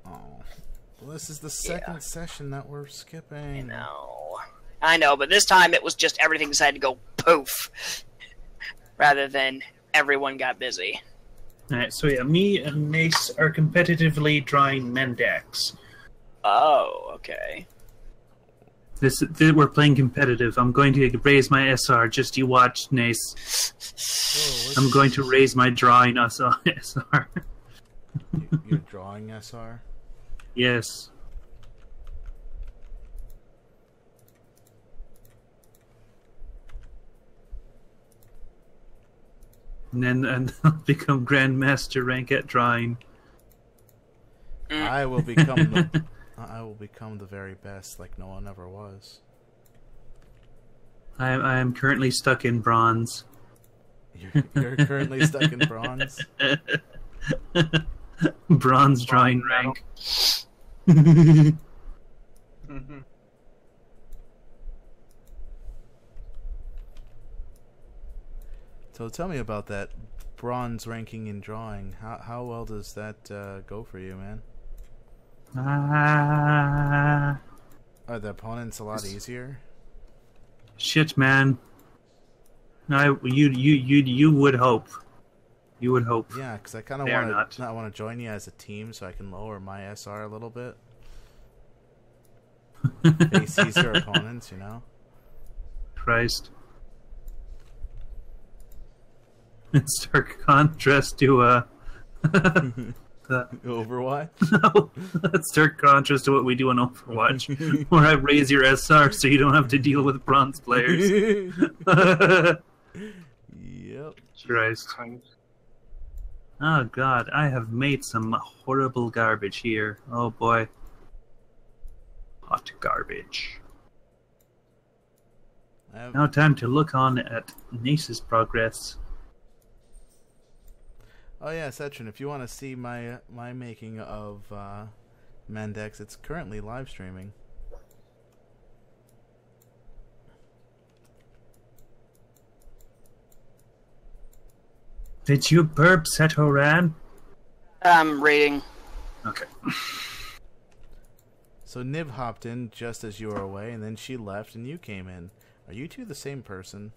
Oh. Well, this is the second session that we're skipping. I know, but this time it was just everything decided to go poof. Rather than everyone got busy. Alright, so yeah, me and Mace are competitively drawing Mendax. Oh, okay. We're playing competitive. I'm going to raise my SR, just you watch, Nace. Whoa, I'm going to raise my drawing SR. You're drawing SR? Yes. And I'll become Grandmaster rank at drawing. I will become the very best, like no one ever was. I am currently stuck in bronze. You're currently stuck in bronze? Bronze drawing rank. So tell me about that bronze ranking in drawing. How well does that go for you, man? Are the opponents a lot easier? Shit, man. You would hope. You would hope. Yeah, because I kind of want to join you as a team so I can lower my SR a little bit. Face easier opponents, you know? Christ. In stark contrast to Overwatch? No, that's stark contrast to what we do in Overwatch, where I raise your SR so you don't have to deal with bronze players. Yep. Christ. Oh god, I have made some horrible garbage here. Oh boy. Hot garbage. Now time to look on at Nace's progress. Oh yeah, Setrin, if you want to see my making of Mendex, it's currently live streaming. Did you burp, Setoran? I'm reading. Okay. So Nib hopped in just as you were away, and then she left, and you came in. Are you two the same person?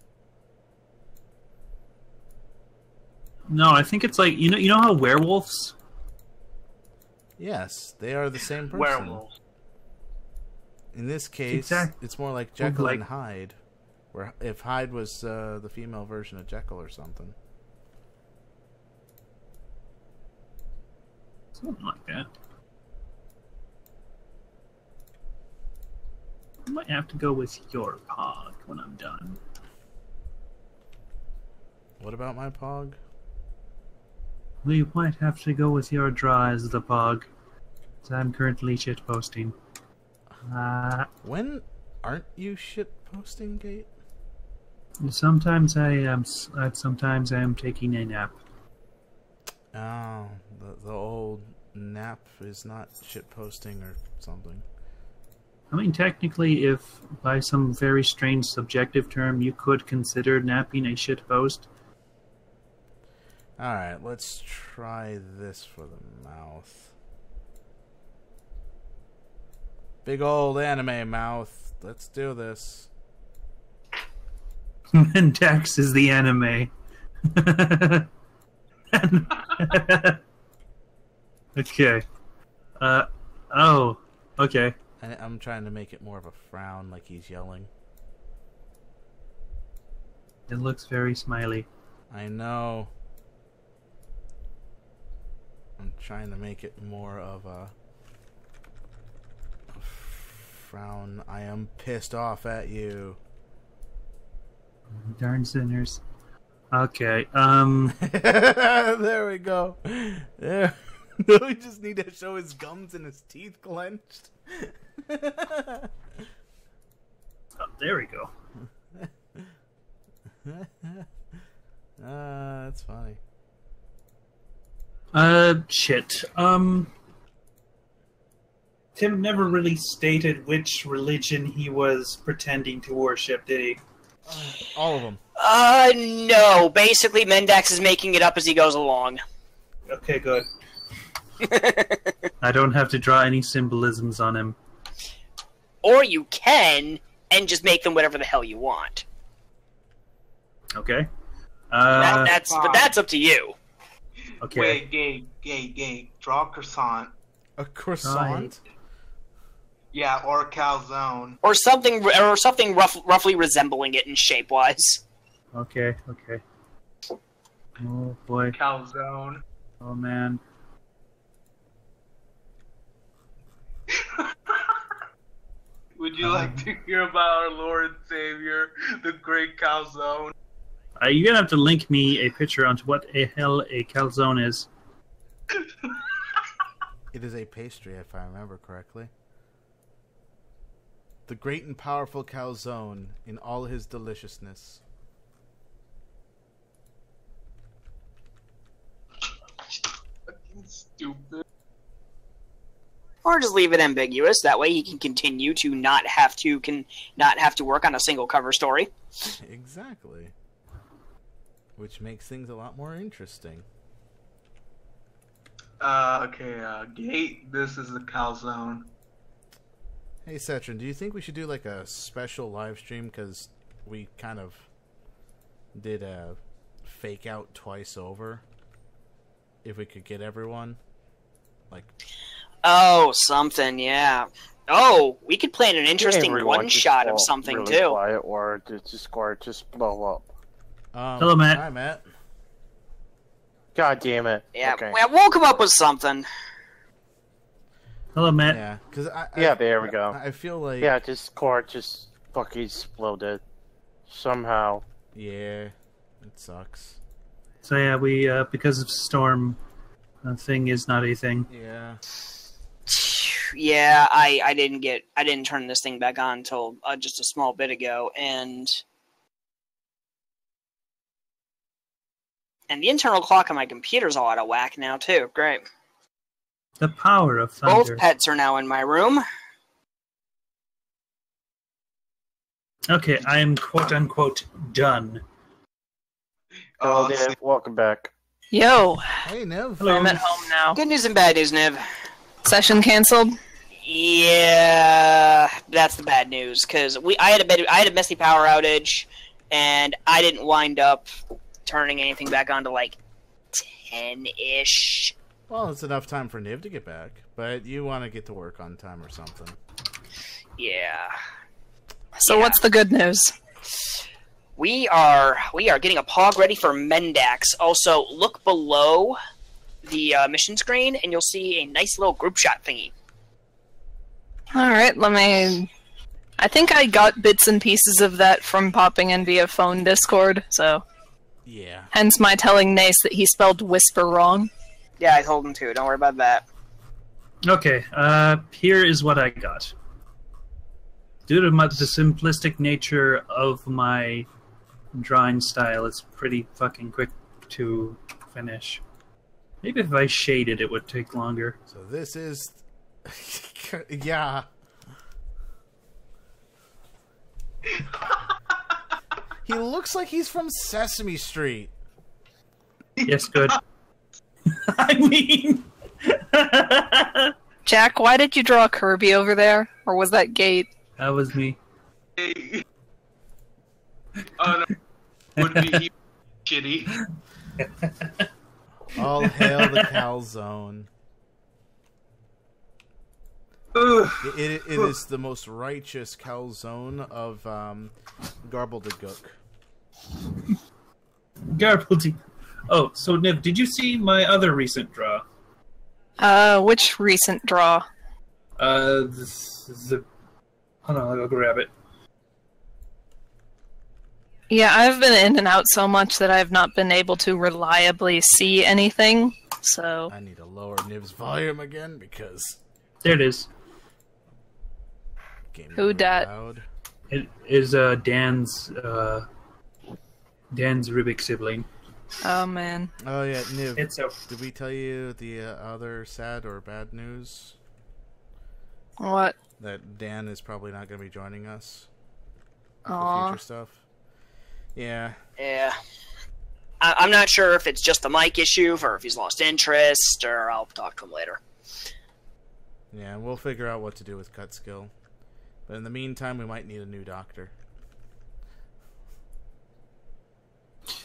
No, I think it's like you know how werewolves? Yes, they are the same person. Werewolves. In this case, it's more like Jekyll and Hyde, where if Hyde was the female version of Jekyll or something. Something like that. I might have to go with your pog when I'm done. What about my pog? We might have to go with your draw as the pog. So I'm currently shitposting. When aren't you shitposting, Gate? Sometimes I am. Sometimes I am taking a nap. Oh, the old nap is not shitposting or something. I mean, technically, if by some very strange subjective term you could consider napping a shitpost. Alright, let's try this for the mouth. Big old anime mouth. Let's do this. Mendax is the anime. Okay. Oh. Okay. I'm trying to make it more of a frown, like he's yelling. It looks very smiley. I know. I'm trying to make it more of a frown. I am pissed off at you. Darn sinners. Okay, There we go. There. No, we just need to show his gums and his teeth clenched. Oh, there we go. That's funny. Shit. Tim never really stated which religion he was pretending to worship, did he? All of them. No. Basically, Mendax is making it up as he goes along. Okay, good. I don't have to draw any symbolisms on him. Or you can, and just make them whatever the hell you want. Okay. But that's up to you. Okay. Wait, gay. Draw a croissant. A croissant? Yeah, or a calzone. Or something roughly resembling it in shape-wise. Okay. Oh, boy. Calzone. Oh, man. Would you like to hear about our Lord and Savior, the great calzone? You're gonna have to link me a picture onto what the hell a calzone is. It is a pastry, if I remember correctly. The great and powerful calzone in all his deliciousness. Fucking stupid. Or just leave it ambiguous. That way he can continue to not have to work on a single cover story. Exactly. Which makes things a lot more interesting. Gate, this is the calzone. Hey, Cetrin, do you think we should do like a special live stream? Because we kind of did a fake out twice over. If we could get everyone. Like... Oh, something, yeah. Oh, we could plan an interesting one-shot of something, really too. Quiet, or the Discord just blow up. Hello, Matt. Hi, Matt. God damn it. Yeah, Okay. we'll come up with something. Hello, Matt. Yeah, because there we go. I feel like... Yeah, Discord just fucking exploded. Somehow. Yeah, it sucks. So yeah, we because of storm, thing is not a thing. Yeah. Yeah, I didn't turn this thing back on until just a small bit ago, and the internal clock on my computer's all out of whack now too. Great. The power of thunder. Both pets are now in my room. Okay, I am quote unquote done. Oh, yeah, welcome back. Yo, Hey, Nev. Hello. I'm at home now. Good news and bad news, Niv. Session canceled. Yeah, that's the bad news because I had a messy power outage, and I didn't wind up turning anything back on to like 10-ish. Well, it's enough time for Niv to get back, but you want to get to work on time or something. Yeah. So what's the good news? We are getting a pog ready for Mendax. Also, look below the mission screen, and you'll see a nice little group shot thingy. Alright, I think I got bits and pieces of that from popping in via phone Discord, so... Yeah. Hence my telling Nace that he spelled whisper wrong. Yeah, I told him to. Don't worry about that. Okay, here is what I got. Due to the simplistic nature of my drawing style, it's pretty fucking quick to finish. Maybe if I shaded, it would take longer. So this is... yeah. He looks like he's from Sesame Street. Yes, good. I mean... Jack, why did you draw Kirby over there? Or was that Gate? That was me. Oh, no. Would be shitty. All hail the calzone. It is the most righteous calzone of Garbledygook. Garbledy. Oh, so Niv, did you see my other recent draw? Which recent draw? Hold on, I'll grab it. Yeah, I've been in and out so much that I've not been able to reliably see anything, so... I need to lower Niv's volume again because... There it is. Game Who dat? loud. It is Dan's Dan's Rubik sibling. Oh man. Oh yeah, Niv. It's a... Did we tell you the other sad or bad news? What? That Dan is probably not going to be joining us for Aw. future stuff. Yeah. Yeah. I'm not sure if it's just a mic issue or if he's lost interest, or I'll talk to him later. Yeah, we'll figure out what to do with cut skill. But in the meantime, we might need a new doctor.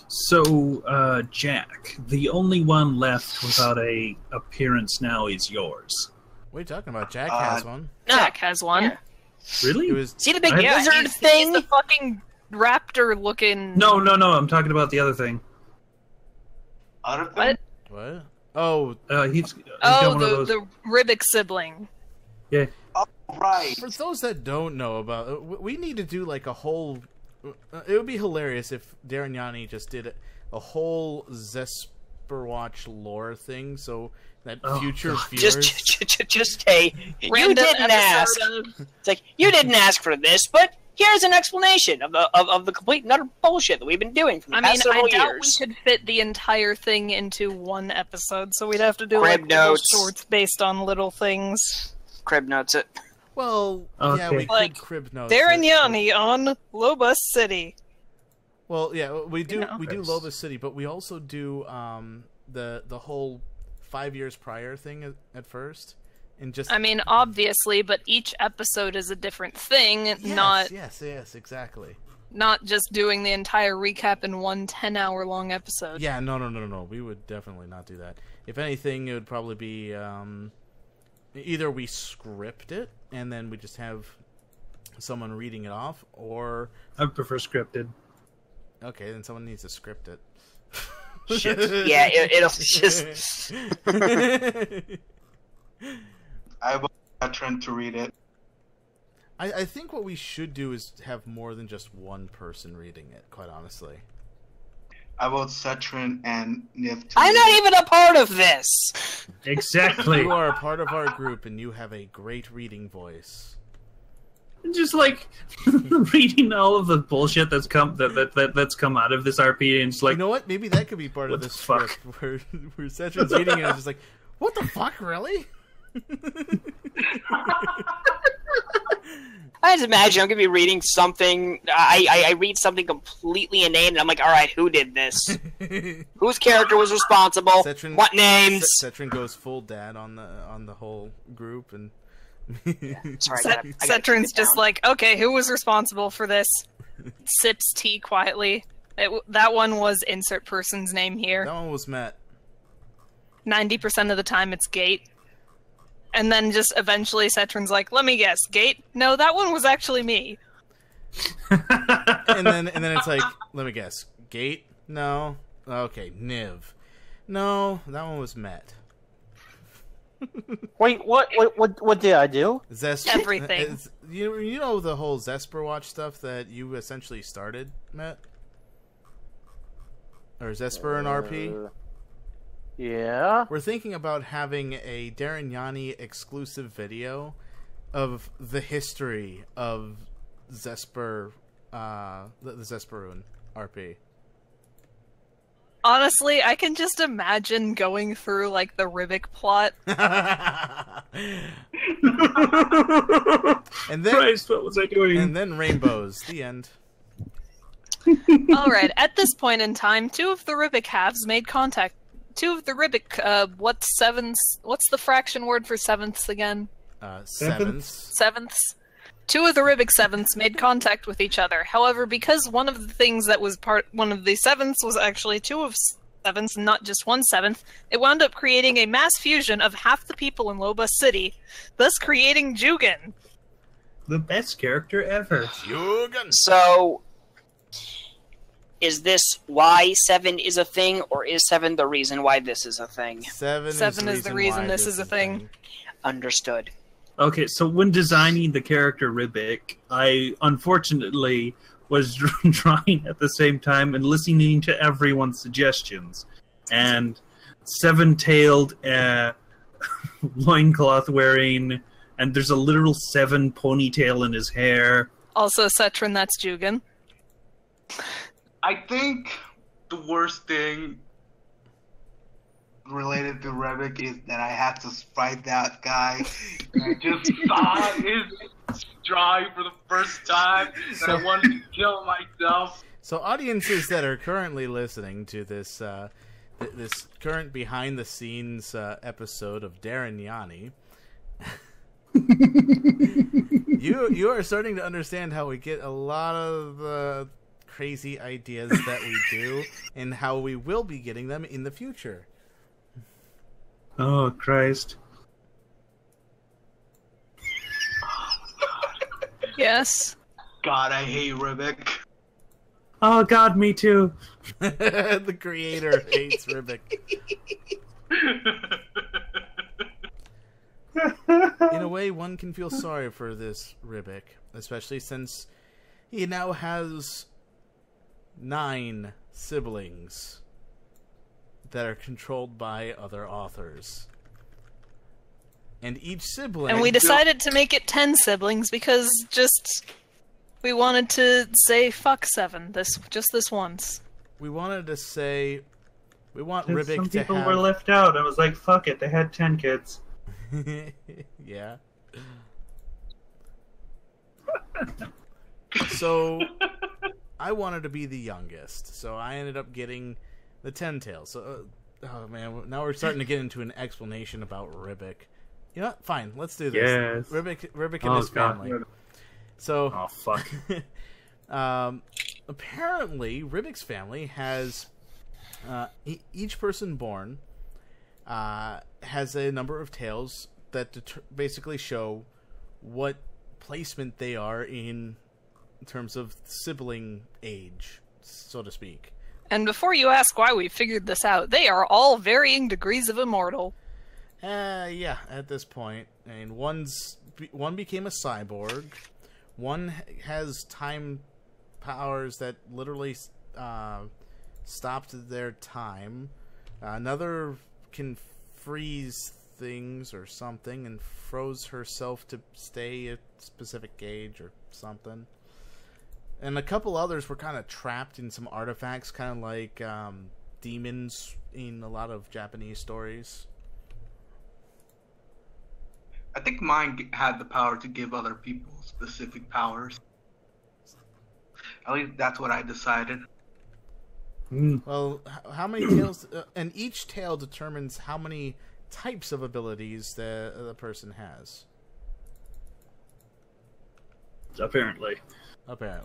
So, Jack, the only one left without a appearance now is yours. What are you talking about? Jack has one. Jack has one. Yeah. Really? It was See the big Yeah, lizard He's thing? the fucking raptor-looking. No, I'm talking about the other thing. Other thing? What? what? Oh, He's got Oh, one of those... the Ribbick sibling. Yeah. Right. for those that don't know about, we need to do like a whole. It would be hilarious if Derenyanai just did a whole Zesperwatch lore thing, so that future viewers. Just hey, you Random didn't ask. episode of- It's like, you didn't ask for this, but here's an explanation of the complete and utter bullshit that we've been doing for the I mean, past several I doubt years. we could fit the entire thing into one episode, so we'd have to do Crib like little notes. shorts based on little things. Crib notes it. Well, yeah, Okay. we could Like, crib notes. Derenyanai on Lobos City. Well, yeah, we do. You know. We do Lobos City, but we also do the whole 5 years prior thing at first, and just. I mean, obviously, but each episode is a different thing, yes, exactly. not just doing the entire recap in one 10-hour-long episode. Yeah, no. We would definitely not do that. If anything, it would probably be either we script it and then we just have someone reading it off, or I prefer scripted. okay, then someone needs to script it. Shit. Yeah, it'll just. I want a trend to read it. I think what we should do is have more than just one person reading it, quite honestly. I vote Cetrin and Niv to I'm read not it. even a part of this. Exactly. You are a part of our group and you have a great reading voice. Just like reading all of the bullshit that's come that's come out of this RP, and it's like, You know what? Maybe that could be part of What the the fuck? script where Cetrin's reading it and it's just like, what the fuck, really? I just imagine I'm gonna be reading something. I read something completely inane, and I'm like, all right, who did this? Whose character was responsible? Cetrin- What names? Cetrin goes full dad on the whole group, and Sorry, I gotta keep Cetrin's it just down. like, okay, who was responsible for this? Sips tea quietly. That one was insert person's name here. that one was Matt. 90% of the time it's Gate. And then just eventually Cetrin's like, let me guess, Gate? No, that one was actually me. And then it's like, let me guess, Gate? No. Okay, Niv. No, that one was Matt. Wait, what did I do? Everything. You know the whole Zesperwatch stuff that you essentially started, Matt? Or Zesper and RP? Yeah. We're thinking about having a Derenyanai exclusive video of the history of Zesper, the Zesperoon RP. Honestly, I can just imagine going through, like, the Rivik plot. And then, Christ, what was I doing? and then rainbows. The end. Alright, at this point in time, two of the Rivik halves made contact. Two of the Rivik, what's the fraction word for sevenths again? Sevenths. Sevenths? Two of the Rivik sevenths made contact with each other. However, because one of the things that was one of the sevenths was actually two of sevenths, not just one seventh, it wound up creating a mass fusion of half the people in Lobos City, thus creating Jugan. The best character ever. Jugan. So, is this why 7 is a thing, or is 7 the reason why this is a thing? Seven is the reason why this is a thing. Understood. Okay, so when designing the character Ribik, I unfortunately was drawing at the same time and listening to everyone's suggestions. And seven-tailed, loincloth wearing, and there's a literal 7 ponytail in his hair. Also, Cetrin, that's Jugan. I think the worst thing related to Rebek is that I had to fight that guy. And I just saw his stride for the first time, and I wanted to kill myself. So audiences that are currently listening to this this current behind-the-scenes episode of Derenyanai, you are starting to understand how we get a lot of crazy ideas that we do, and how we will be getting them in the future. Oh, Christ. Yes. God, I hate Rebek. Oh, God, me too. The creator hates Rebek. In a way, one can feel sorry for this Rebek, especially since he now has 9 siblings that are controlled by other authors. And each sibling... And we decided to make it 10 siblings because we wanted to say fuck 7 just this once. We wanted to say... We want Some Rebek to people have... were left out. I was like, fuck it, they had 10 kids. Yeah. So, I wanted to be the youngest, so I ended up getting the 10 tails. So, oh man, now we're starting to get into an explanation about Rebek. You know what? Fine, let's do this. Yes. Rebek and his family. So, Oh, fuck. apparently, Rebek's family has each person born has a number of tails that basically show what placement they are in terms of sibling age, so to speak. And before you ask why we figured this out, they are all varying degrees of immortal. Yeah, at this point. And one became a cyborg. One has time powers that literally stopped their time. Another can freeze things or something and froze herself to stay a specific age or something. And a couple others were kind of trapped in some artifacts, kind of like demons in a lot of Japanese stories. I think mine had the power to give other people specific powers. At least that's what I decided. Well, how many tails... and each tail determines how many types of abilities the person has. Apparently.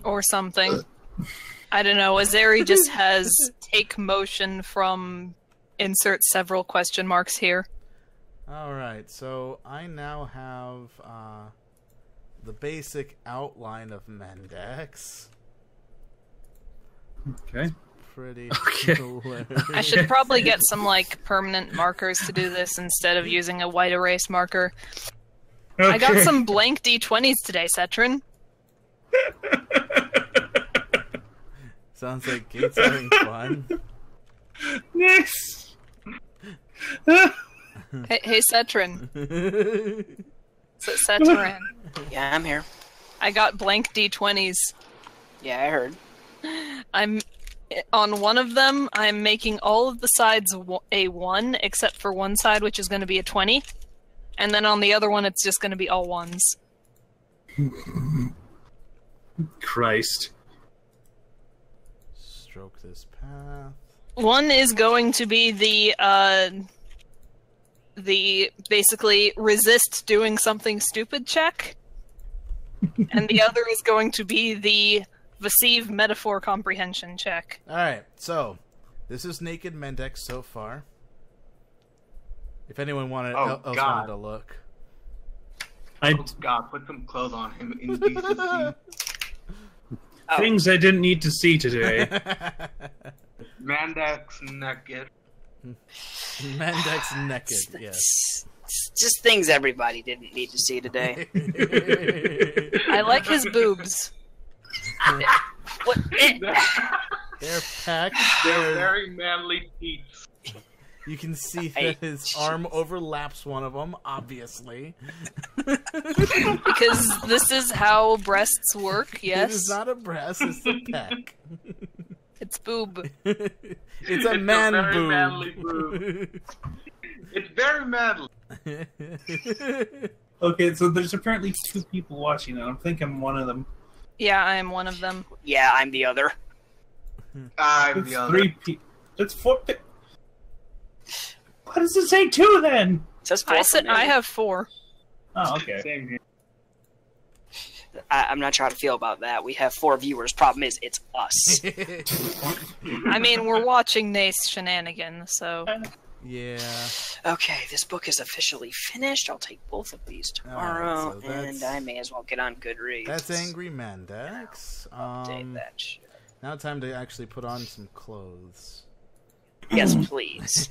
Or something. I don't know. Azeri just has take motion from insert several question marks here. Alright, so I now have the basic outline of Mendex. Okay. Pretty Okay. hilarious. I should probably get some, like, permanent markers to do this instead of using a white erase marker. Okay. I got some blank D20s today, Cetrin. Sounds like Gate's having fun. Next. Hey, Cetrin. Cetrin. Yeah, I'm here. I got blank D20s. Yeah, I heard. On one of them, I'm making all of the sides a 1, except for one side, which is going to be a 20. And then on the other one, it's just going to be all 1s. Christ. Stroke this path. One is going to be the basically resist doing something stupid check. And the other is going to be the Vasive metaphor comprehension check. Alright, so this is Naked Mendex so far. If anyone wanted else wanted to look. Oh God, put some clothes on him in decency. Things I didn't need to see today. Mendex naked. Mendex naked, yes. Just things everybody didn't need to see today. I like his boobs. What? They're packed. They're very manly teeth. You can see that his arm overlaps one of them, obviously. Because this is how breasts work, yes? It is not a breast, it's a peck. its boob. It's a man very boob. manly boob. It's very manly. Okay, so there's apparently 2 people watching, and I think I'm one of them. Yeah, I am one of them. Yeah, I'm the other. I'm It's the other. 3 people. It's 4. Why does it say 2 then? It says 4 for me. I have 4. Oh, okay. Same here. I'm not sure how to feel about that. We have 4 viewers. Problem is, it's us. I mean, we're watching Nace shenanigans, so... Yeah. Okay, this book is officially finished. I'll take both of these tomorrow, Alright, so that's- and I may as well get on Goodreads. That's Angry Mandex. Update that shit. Now time to actually put on some clothes. Yes, please.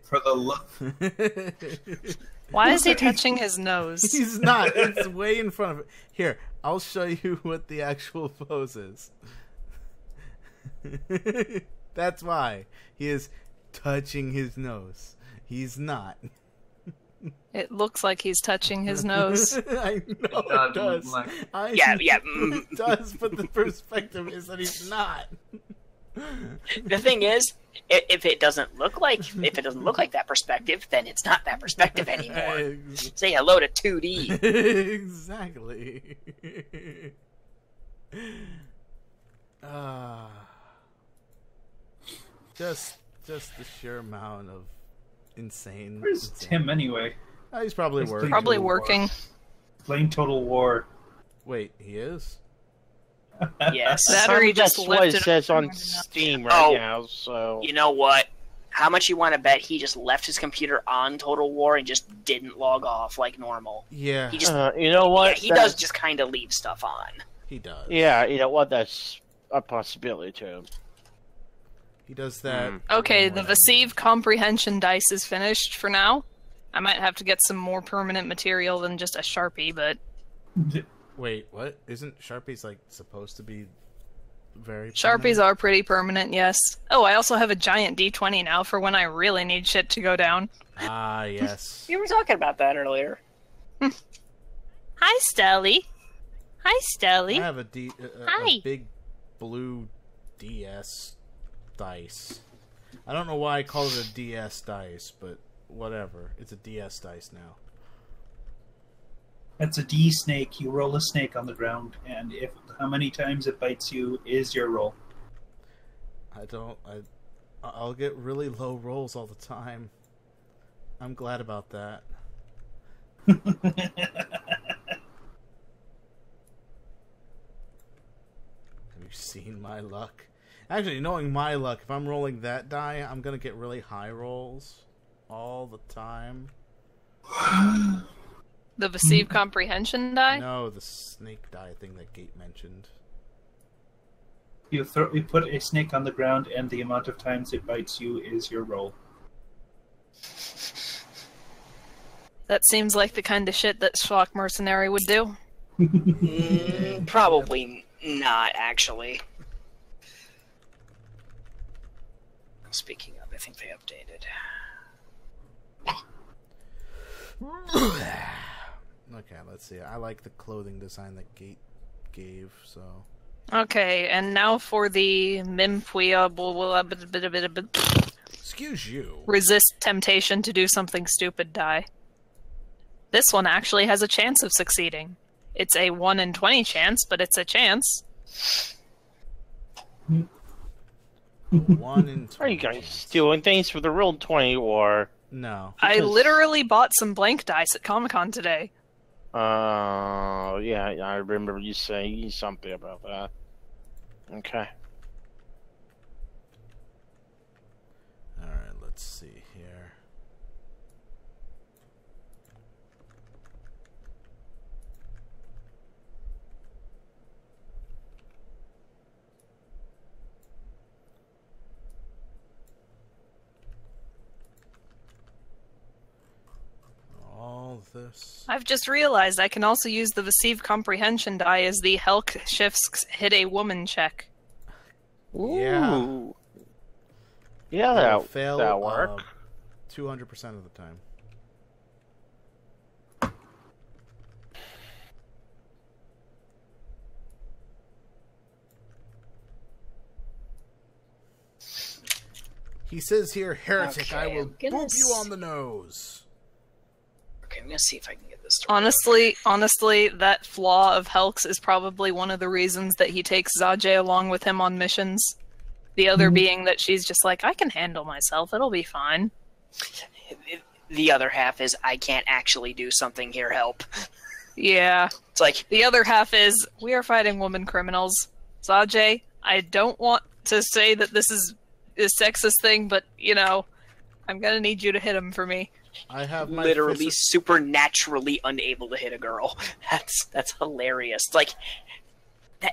For the love. Why is he touching his nose? He's not. It's way in front of it. Here, I'll show you what the actual pose is. That's why. He is touching his nose. He's not. It looks like he's touching his nose. I know it does. Look like- Yeah. It does, but the perspective is that he's not. The thing is, if it doesn't look like that perspective, then it's not that perspective anymore. Say hello to 2D. Exactly. Just the sheer amount of insane. Where's Tim anyway? Oh, he's probably Let's working. think. Probably Total working. Playing Total War. Wait, he is? Yes. That or he That's just what it left it says on open enough. Steam right Oh. now, so... You know what? How much you want to bet he just left his computer on Total War and just didn't log off like normal? Yeah, He just you know what? he does just kind of leave stuff on. he does. Yeah, you know what? That's a possibility, too. He does that. Okay, the Vasive comprehension dice is finished for now. I might have to get some more permanent material than just a Sharpie, but Wait, what? Isn't Sharpies like supposed to be very Sharpies are pretty permanent, yes. Oh, I also have a giant D20 now for when I really need shit to go down. Ah, yes. You were talking about that earlier. Hi, Stelly. Hi, I Stelly. have a Hi. big blue DS dice. I don't know why I call it a DS dice, but whatever. It's a DS dice now. That's a D snake. You roll a snake on the ground, and if how many times it bites you is your roll. I'll get really low rolls all the time. I'm glad about that. Have you seen my luck? Actually, knowing my luck, if I'm rolling that die, I'm gonna get really high rolls all the time. The Vasive comprehension die? No, the snake die thing that Gate mentioned. You put a snake on the ground, and the amount of times it bites you is your roll. That seems like the kind of shit that Schlock Mercenary would do. Probably not, actually. Speaking of, I think they updated. Okay, let's see. I like the clothing design that Gate gave, so... Okay, and now for the Mimpuia Excuse you. resist temptation to do something stupid die. This one actually has a chance of succeeding. It's a 1 in 20 chance, but it's a chance. 1 in 20. Are you guys stealing things for the real 20, or... No. I Because- literally bought some blank dice at Comic-Con today. Yeah, I remember you saying something about that. Okay. Alright, let's see here. All this. I've just realized I can also use the Vasive comprehension die as the Helk shifts hit a woman check. Yeah. Ooh. Yeah, It'll that'll work. 200% of the time. He says here, Heretic, Okay, I will I'm gonna boop you on the nose. Okay, I'm gonna see if I can get this to Honestly, that flaw of Helk's is probably one of the reasons that he takes Zaje along with him on missions. The other being that she's just like, I can handle myself, it'll be fine. The other half is, I can't actually do something here, help. Yeah. It's like, The other half is, we are fighting woman criminals. Zaje, I don't want to say that this is a sexist thing, but, you know, I'm gonna need you to hit him for me. I have my literally fist- supernaturally unable to hit a girl. That's hilarious. It's like,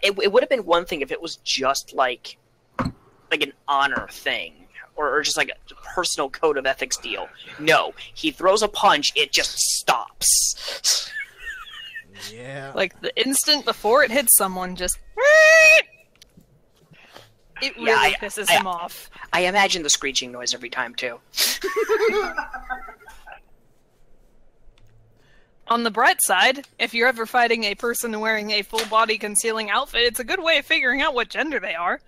it would have been one thing if it was just like an honor thing. Or just like a personal code of ethics deal. No, he throws a punch, it just stops. Yeah. Like, the instant before it hits someone, just... It really pisses him off. I imagine the screeching noise every time, too. On the bright side, if you're ever fighting a person wearing a full-body concealing outfit, it's a good way of figuring out what gender they are.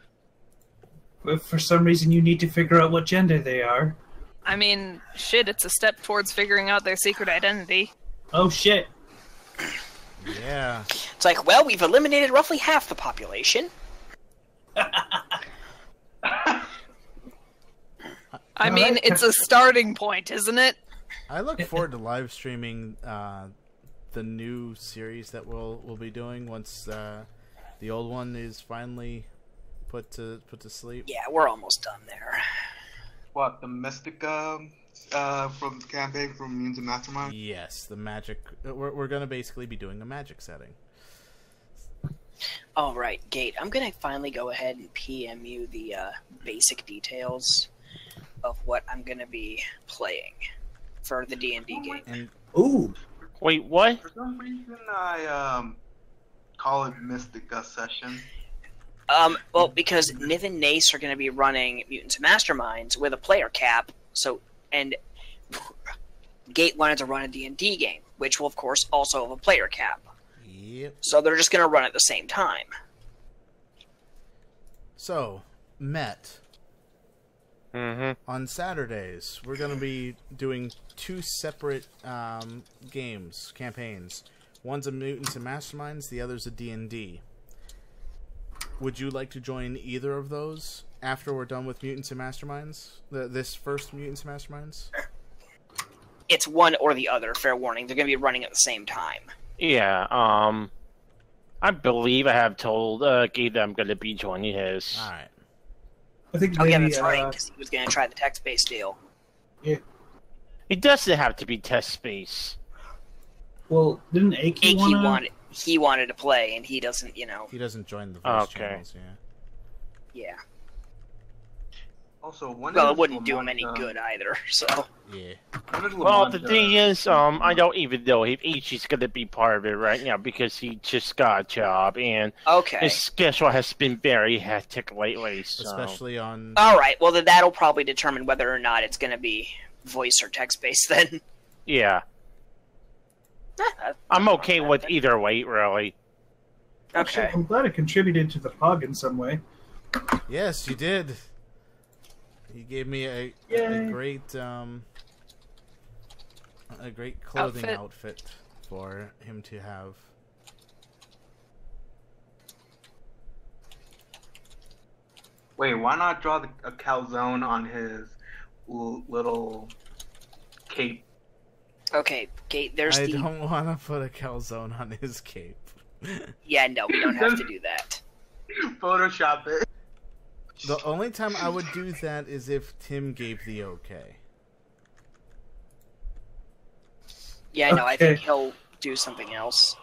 But for some reason, you need to figure out what gender they are. I mean, shit, it's a step towards figuring out their secret identity. Oh, shit. Yeah. It's like, well, we've eliminated roughly half the population. I mean, it's a starting point, isn't it? I look forward to live streaming the new series that we'll be doing once the old one is finally put to sleep. Yeah, we're almost done there. What, the Mystica from the campaign from Means and Mastermind? Yes, the magic. We're going to basically be doing a magic setting. All right, Gate, I'm going to finally go ahead and PM you the basic details of what I'm going to be playing for the D&D game. And Ooh. Wait, what? For some reason, I call it Mystica Session. Well, because Niv and Nace are going to be running Mutants and Masterminds with a player cap, and Gate wanted to run a D&D game, which will, of course, also have a player cap. yep. So they're just going to run at the same time. So, Met. Mm-hmm. On Saturdays, we're going to be doing two separate campaigns. One's a Mutants and Masterminds, the other's a D&D. Would you like to join either of those after we're done with Mutants and Masterminds? This first Mutants and Masterminds? It's one or the other, fair warning. They're going to be running at the same time. Yeah, I believe I have told Gate that I'm going to be joining his. Alright. I think Oh, yeah, maybe, that's right, because he was going to try the text-based deal. Yeah. It doesn't have to be test space. Well, didn't Aki He wanted to play, and he doesn't, He doesn't join the voice Okay. channels, yeah. Yeah. Also, when Well, is it wouldn't do him Lamont, any good either, so... Yeah. when is Well, Lamont, the thing is, I don't even know if Ichi's going to be part of it right now because he just got a job and Okay. his schedule has been very hectic lately. So. Especially on... Alright, well, then that'll probably determine whether or not it's going to be voice or text-based then. Yeah. I'm okay with either way, really. Okay. I'm glad it contributed to the pug in some way. Yes, you did. He gave me a great clothing outfit for him to have. Wait, why not draw a calzone on his little cape? Okay, Gate, there's I the... don't want to put a calzone on his cape. Yeah, no, we don't have to do that. Photoshop it. The only time I would do that is if Tim gave the okay. Yeah, no, I Okay. think he'll do something else.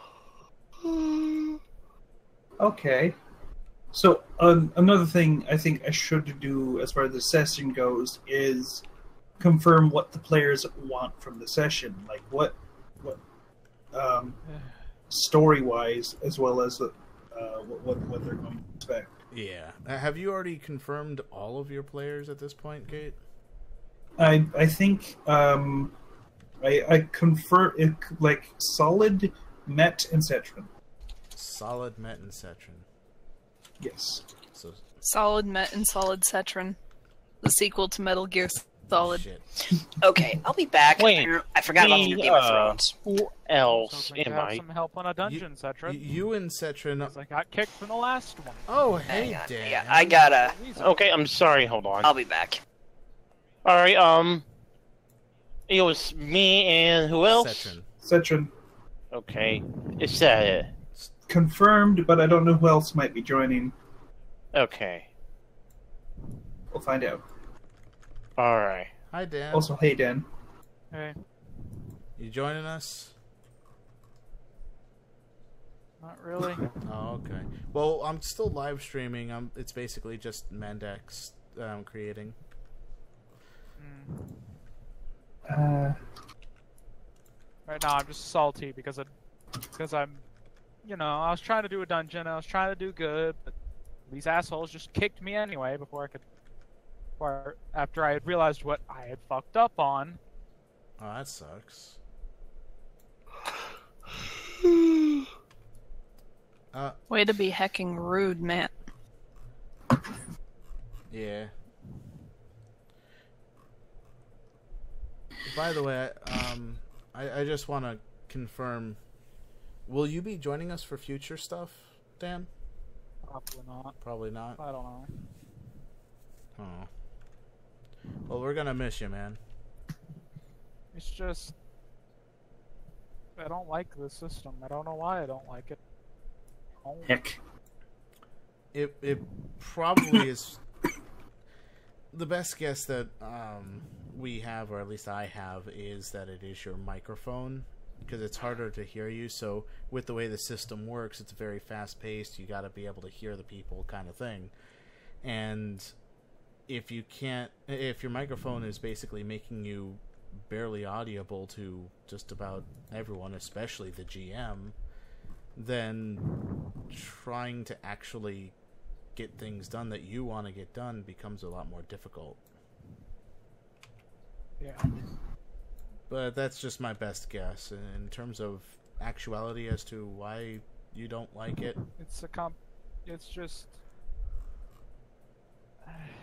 Okay. So, another thing I think I should do as far as the session goes is confirm what the players want from the session. Like, what story-wise, as well as what they're going to expect. Yeah. Have you already confirmed all of your players at this point, Kate? I think I confer it, like solid Met and Cetron. Solid Met and Cetron. Yes. So Solid Met and Solid Cetron. the sequel to Metal Gear Solid. Shit. Okay, I'll be back. Wait, I forgot about your Game of Thrones. Who else Hoping to am have I? some help on a dungeon, Cetrin. You and Cetrin. Because I got kicked from the last one. Oh, Hang hey, on. Dan. Yeah, I gotta. Okay, I'm sorry. Hold on. I'll be back. All right. It was me and who else? Cetrin. Cetrin. Okay. Is that it? Confirmed, but I don't know who else might be joining. Okay. We'll find out. All right. Hi, Dan. Also, hey, Dan. Hey, You joining us? not really. Oh, okay. Well, I'm still live streaming. It's basically just Mandex creating. Right now, I'm just salty because I'm, I was trying to do a dungeon. I was trying to do good, but these assholes just kicked me anyway after I had realized what I had fucked up on. Oh, that sucks. Way to be hecking rude, Matt. Yeah. By the way, I just want to confirm, will you be joining us for future stuff, Dan? Probably not. Probably not. I don't know. Oh. Well, we're gonna miss you, man. It's just I don't like the system. I don't know why I don't like it. Heck. It probably is the best guess that we have, or at least I have, is that it is your microphone, because it's harder to hear you. So with the way the system works, it's very fast paced. You got to be able to hear the people, kind of thing. And if your microphone is basically making you barely audible to just about everyone, especially the GM, then trying to actually get things done that you want to get done becomes a lot more difficult. Yeah. But that's just my best guess. In terms of actuality as to why you don't like it, It's just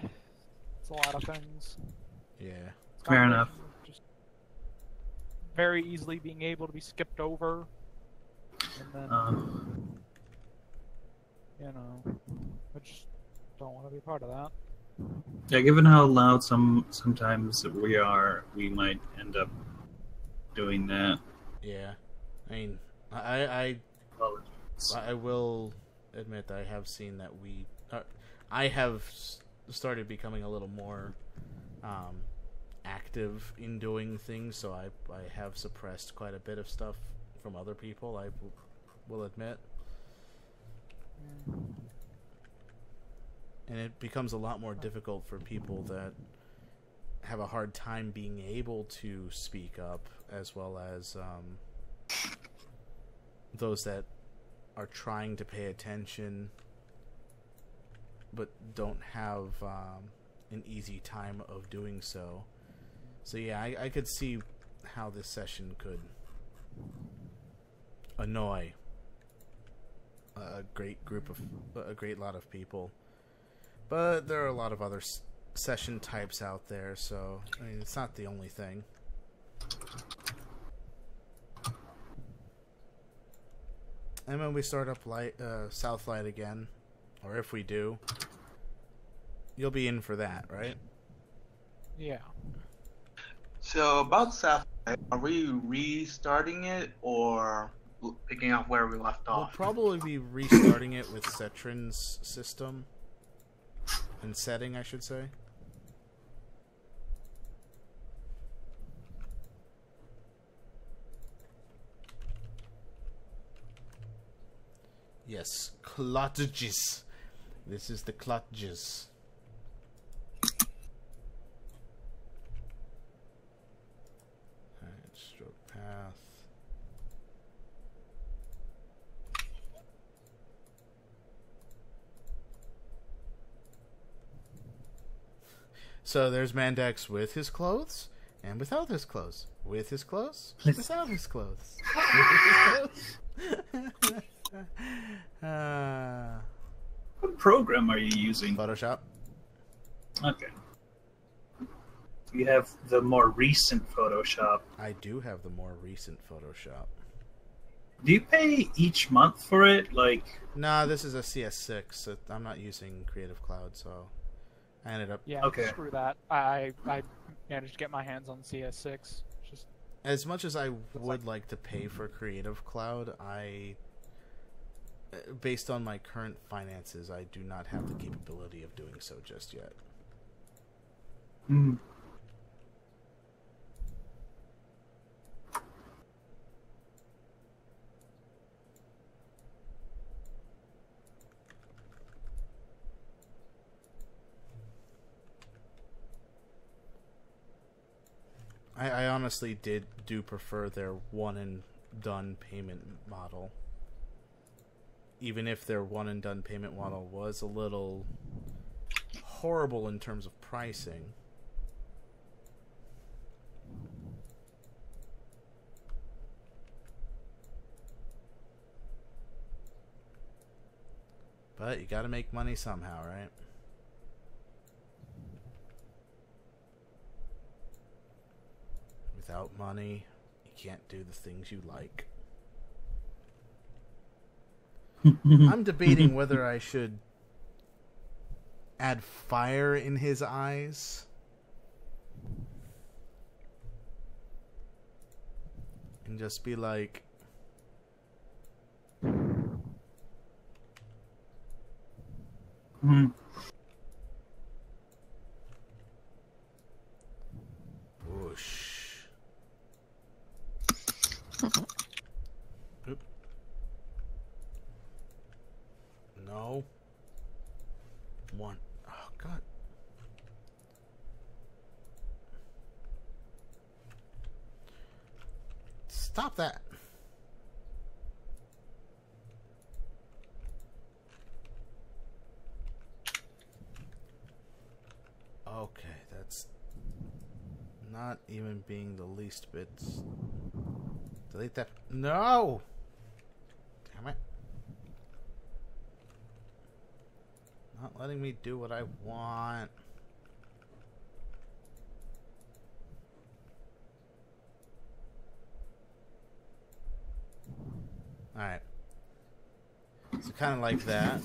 it's a lot of things. yeah. It's Fair enough. Just very easily being able to be skipped over, and then I just don't want to be part of that. Yeah, given how loud sometimes we might end up doing that. Yeah. I mean, I will admit that I have seen that I have started becoming a little more active in doing things, so I have suppressed quite a bit of stuff from other people, I will admit. And it becomes a lot more difficult for people that have a hard time being able to speak up, as well as those that are trying to pay attention but don't have an easy time of doing so. So yeah, I could see how this session could annoy a great lot of people. But there are a lot of other session types out there, so I mean, it's not the only thing. And when we start up Southlight again, or if we do, you'll be in for that, right? Yeah. So about Sapphire, are we restarting it or picking up where we left We'll off? probably be restarting it with Cetrin's system and setting, I should say. Yes, cottages. This is the cottages. Alright, stroke path. So there's Mandex with his clothes and without his clothes. With his clothes, without his clothes. What program are you using? Photoshop. Okay. you have the more recent Photoshop. I do have the more recent Photoshop. Do you pay each month for it? Like, Nah, this is a CS6. So I'm not using Creative Cloud, so I ended up. Yeah, Okay. screw that. I managed to get my hands on CS6. Just As much as I would like to pay for Creative Cloud, based on my current finances, I do not have the capability of doing so just yet. hmm. I honestly do prefer their one and done payment model. Even if their one and done payment model was a little horrible in terms of pricing. But you gotta make money somehow, right? Without money, you can't do the things you like. I'm debating whether I should add fire in his eyes. And just be like... Hmm. Whoosh. Oop. No. One. Oh, God. Stop that. Okay, that's not even being the least bit. Delete that. No! Damn it. Not letting me do what I want. Alright. So kind of like that.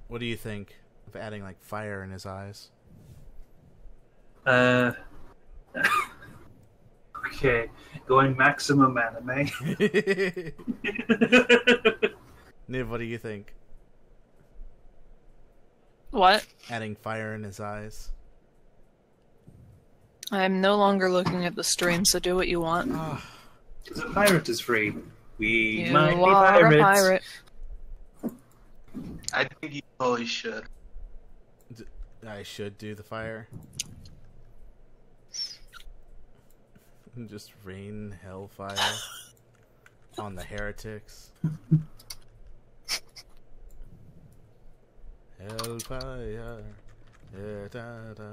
What do you think of adding like fire in his eyes? Okay, going maximum anime. Niv, what do you think? What? Adding fire in his eyes? I'm no longer looking at the stream, so do what you want. The pirate is free. We You might be are a pirates. pirate. I think you totally should. I should do the fire. Just rain hellfire on the heretics. Hellfire. Da, da, da.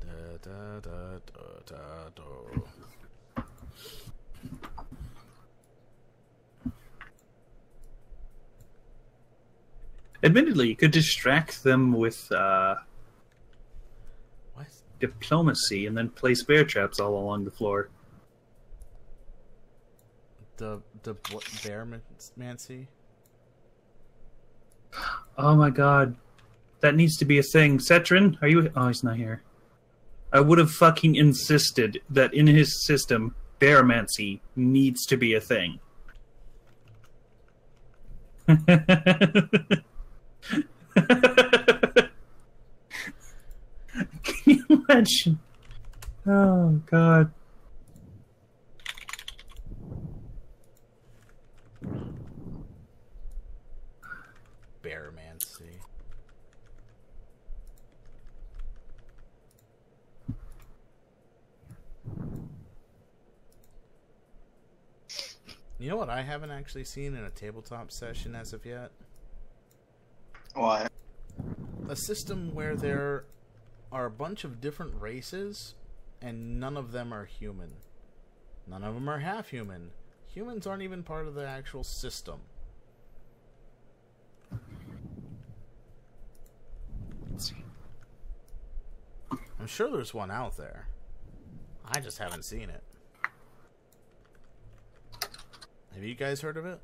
Da, da, da, da, da, da. Admittedly, you could distract them with What? diplomacy and then place bear traps all along the floor. The bearmancy? Oh my god. That needs to be a thing. Cetrin, are you... Oh, he's not here. I would have fucking insisted that in his system, bearmancy needs to be a thing. Can you imagine? Oh, God. Bearmancy. You know what I haven't actually seen in a tabletop session as of yet? Why? A system where there are a bunch of different races and none of them are human. None of them are half human. Humans aren't even part of the actual system. Let's see. I'm sure there's one out there. I just haven't seen it. Have you guys heard of it?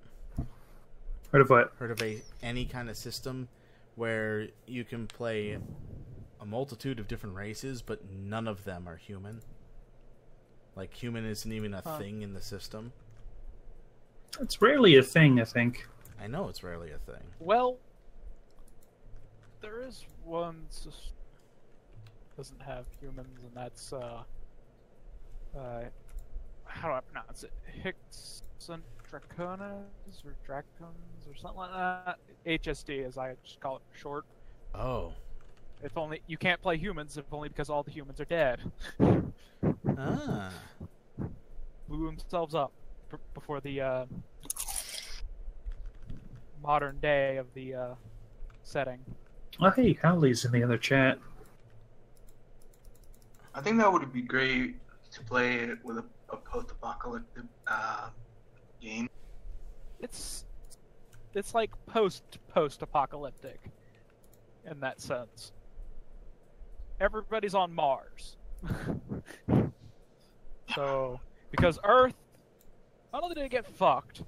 Heard of what? Heard of any kind of system where you can play a multitude of different races, but none of them are human? Like, human isn't even a thing in the system? It's rarely a thing, I think. I know it's rarely a thing. Well, there is one doesn't have humans, and that's how do I pronounce it? Draconas or Dracons or something like that. HSD, as I just call it for short. Oh. If only you can't play humans, if only because all the humans are dead. Ah. Blew themselves up before the modern day of the setting. Oh, hey, Howley's in the other chat. I think that would be great to play it with a post-apocalyptic game. It's like post-apocalyptic in that sense. Everybody's on Mars. So, because Earth, not only did it get fucked,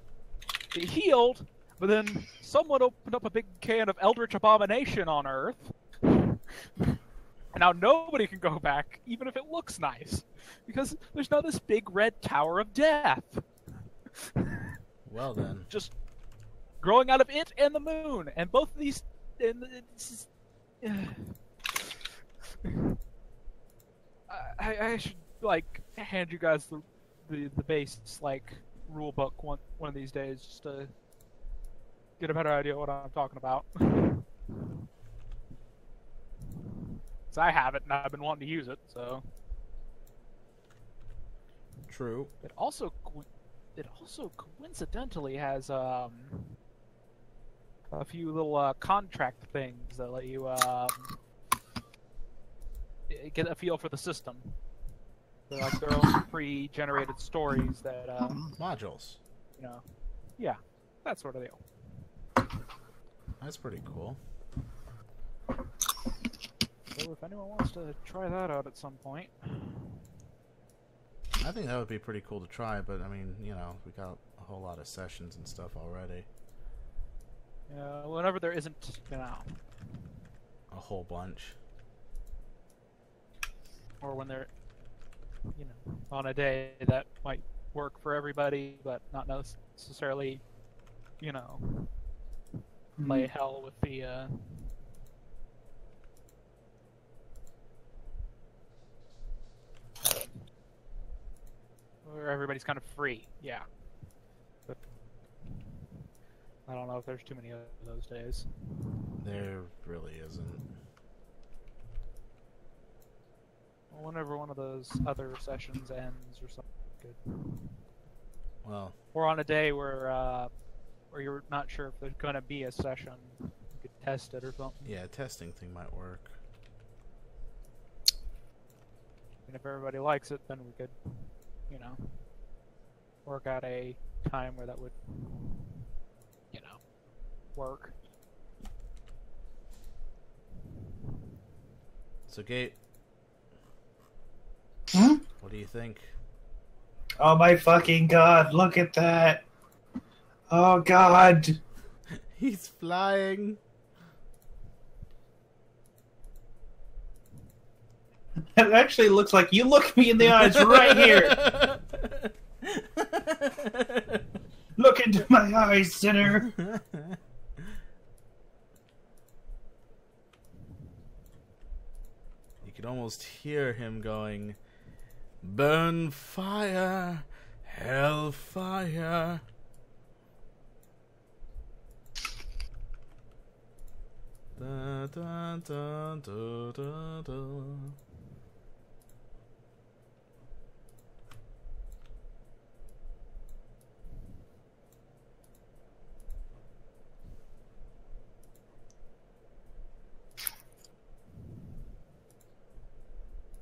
it healed, but then someone opened up a big can of Eldritch Abomination on Earth. And now nobody can go back, even if it looks nice. Because there's now this big red tower of death. Well then. Just growing out of it and the moon. And both of these... I should, like, hand you guys the base, like, rule book one of these days, just to get a better idea of what I'm talking about. Because I have it, and I've been wanting to use it, so... True. It also coincidentally has a few little contract things that let you get a feel for the system. They're like their own pre-generated stories that modules. You know, yeah, that sort of deal. That's pretty cool. So if anyone wants to try that out at some point. I think that would be pretty cool to try, but I mean, you know, we got a whole lot of sessions and stuff already. Yeah, whenever there isn't, you know, a whole bunch. Or when they're, you know, on a day that might work for everybody, but not necessarily, you know, play hell with the, where everybody's kind of free, yeah. But I don't know if there's too many of those days. There really isn't. Well, whenever one of those other sessions ends or something good. Well. Or on a day where you're not sure if there's going to be a session, you could test it or something. Yeah, a testing thing might work. And if everybody likes it, then we could, you know, work out a time where that would, you know, work. So, Gate. Hmm? What do you think? Oh my fucking god, look at that. Oh god. He's flying. It actually looks like you look me in the eyes right here. Look into my eyes, sinner. You could almost hear him going, "Burn fire, hellfire." Da, da, da, da, da, da.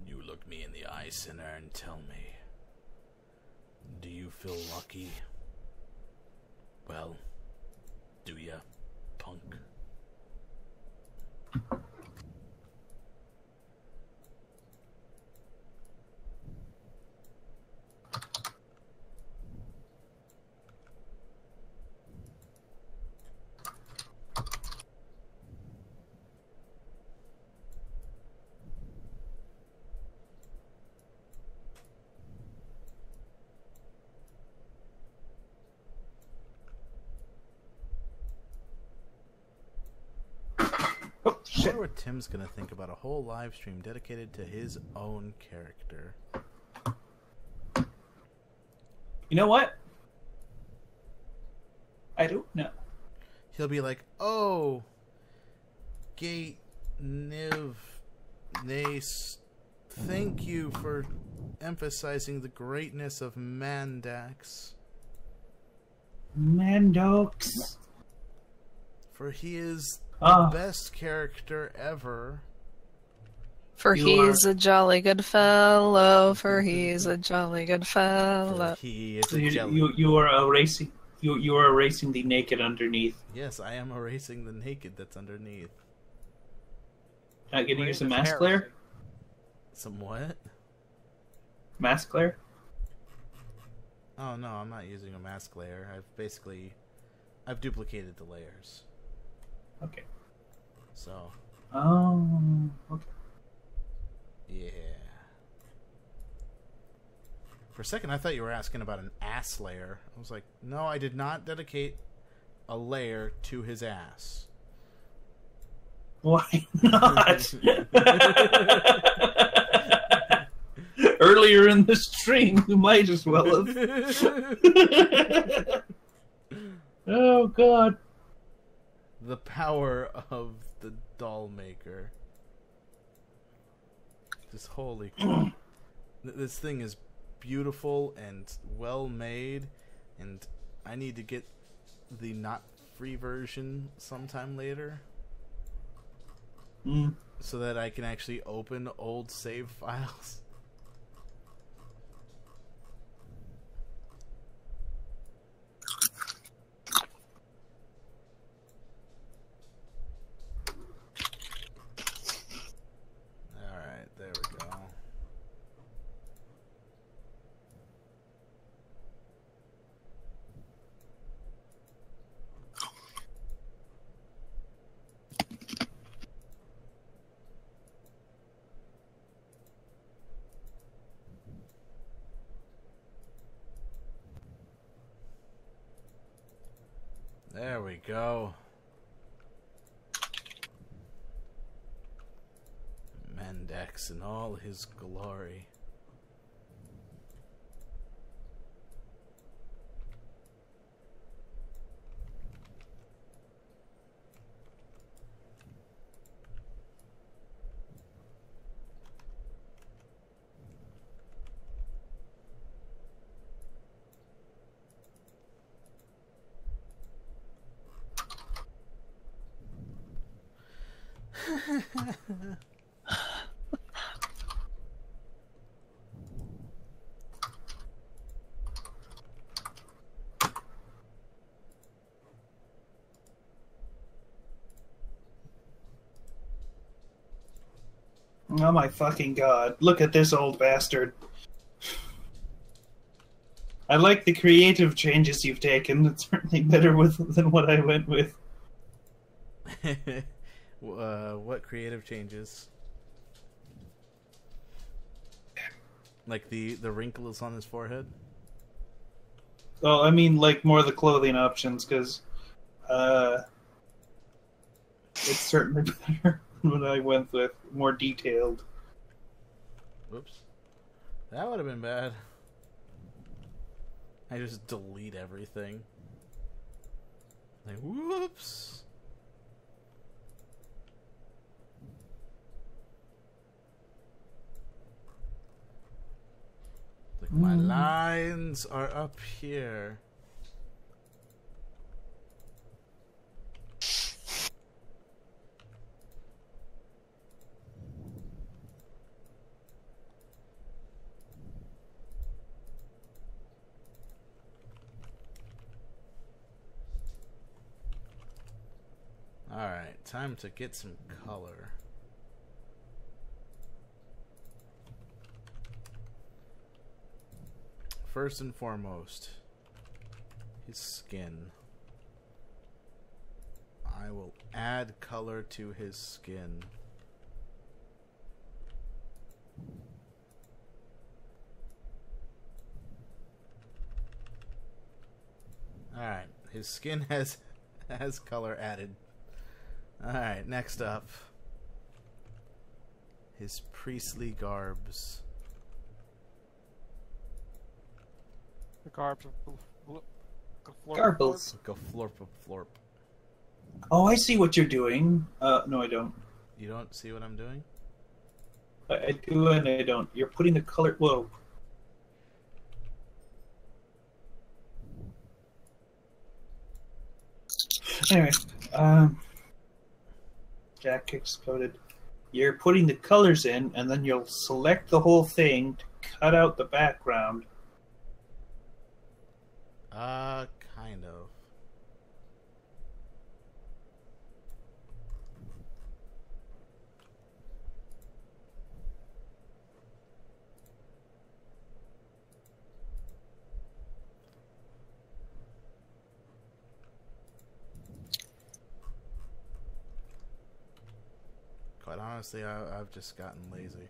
You look me in the eye, sinner, and tell me, do you feel lucky? Well, do ya, punk? wonder what Tim's gonna think about a whole live stream dedicated to his own character. You know what? I don't know. He'll be like, "Oh, Gate Niv Nace, thank you for emphasizing the greatness of Mandax. Mandox. For he is the best character ever. For he's a jolly good fellow. For he's a jolly good fellow. For he is So a jelly." you are erasing. You are erasing the naked underneath. Yes, I am erasing the naked that's underneath. Getting you some mask layer? Some what? Mask layer? Oh no, I'm not using a mask layer. I've duplicated the layers. Okay. So. Oh, okay. Yeah. For a second, I thought you were asking about an ass layer. I was like, no, I did not dedicate a layer to his ass. Why not? Earlier in the stream, you might as well have. Oh, God. The power of the doll maker. Just holy crap. This thing is beautiful and well made, and I need to get the not free version sometime later. So that I can actually open old save files. Alright, there we go. There we go. Mandax in all his glory. Oh my fucking god. Look at this old bastard. I like the creative changes you've taken. It's certainly better than what I went with. What creative changes? Like the wrinkle is on his forehead? Well, I mean, like, more the clothing options, because it's certainly better than what I went with. More detailed. Whoops. That would have been bad. I just delete everything. Like, whoops. Like, my lines are up here. Alright, time to get some color. First and foremost, his skin. I will add color to his skin. Alright, his skin has color added. Alright, next up. his priestly garbs. The garbs of Garbles. Go florp florp. Oh, I see what you're doing. No, I don't. You don't see what I'm doing? I do and I don't. You're putting the color. Whoa. Anyway, Jack exploded. You're putting the colors in, and then you'll select the whole thing to cut out the background. Kind of. Quite honestly, I've just gotten lazy.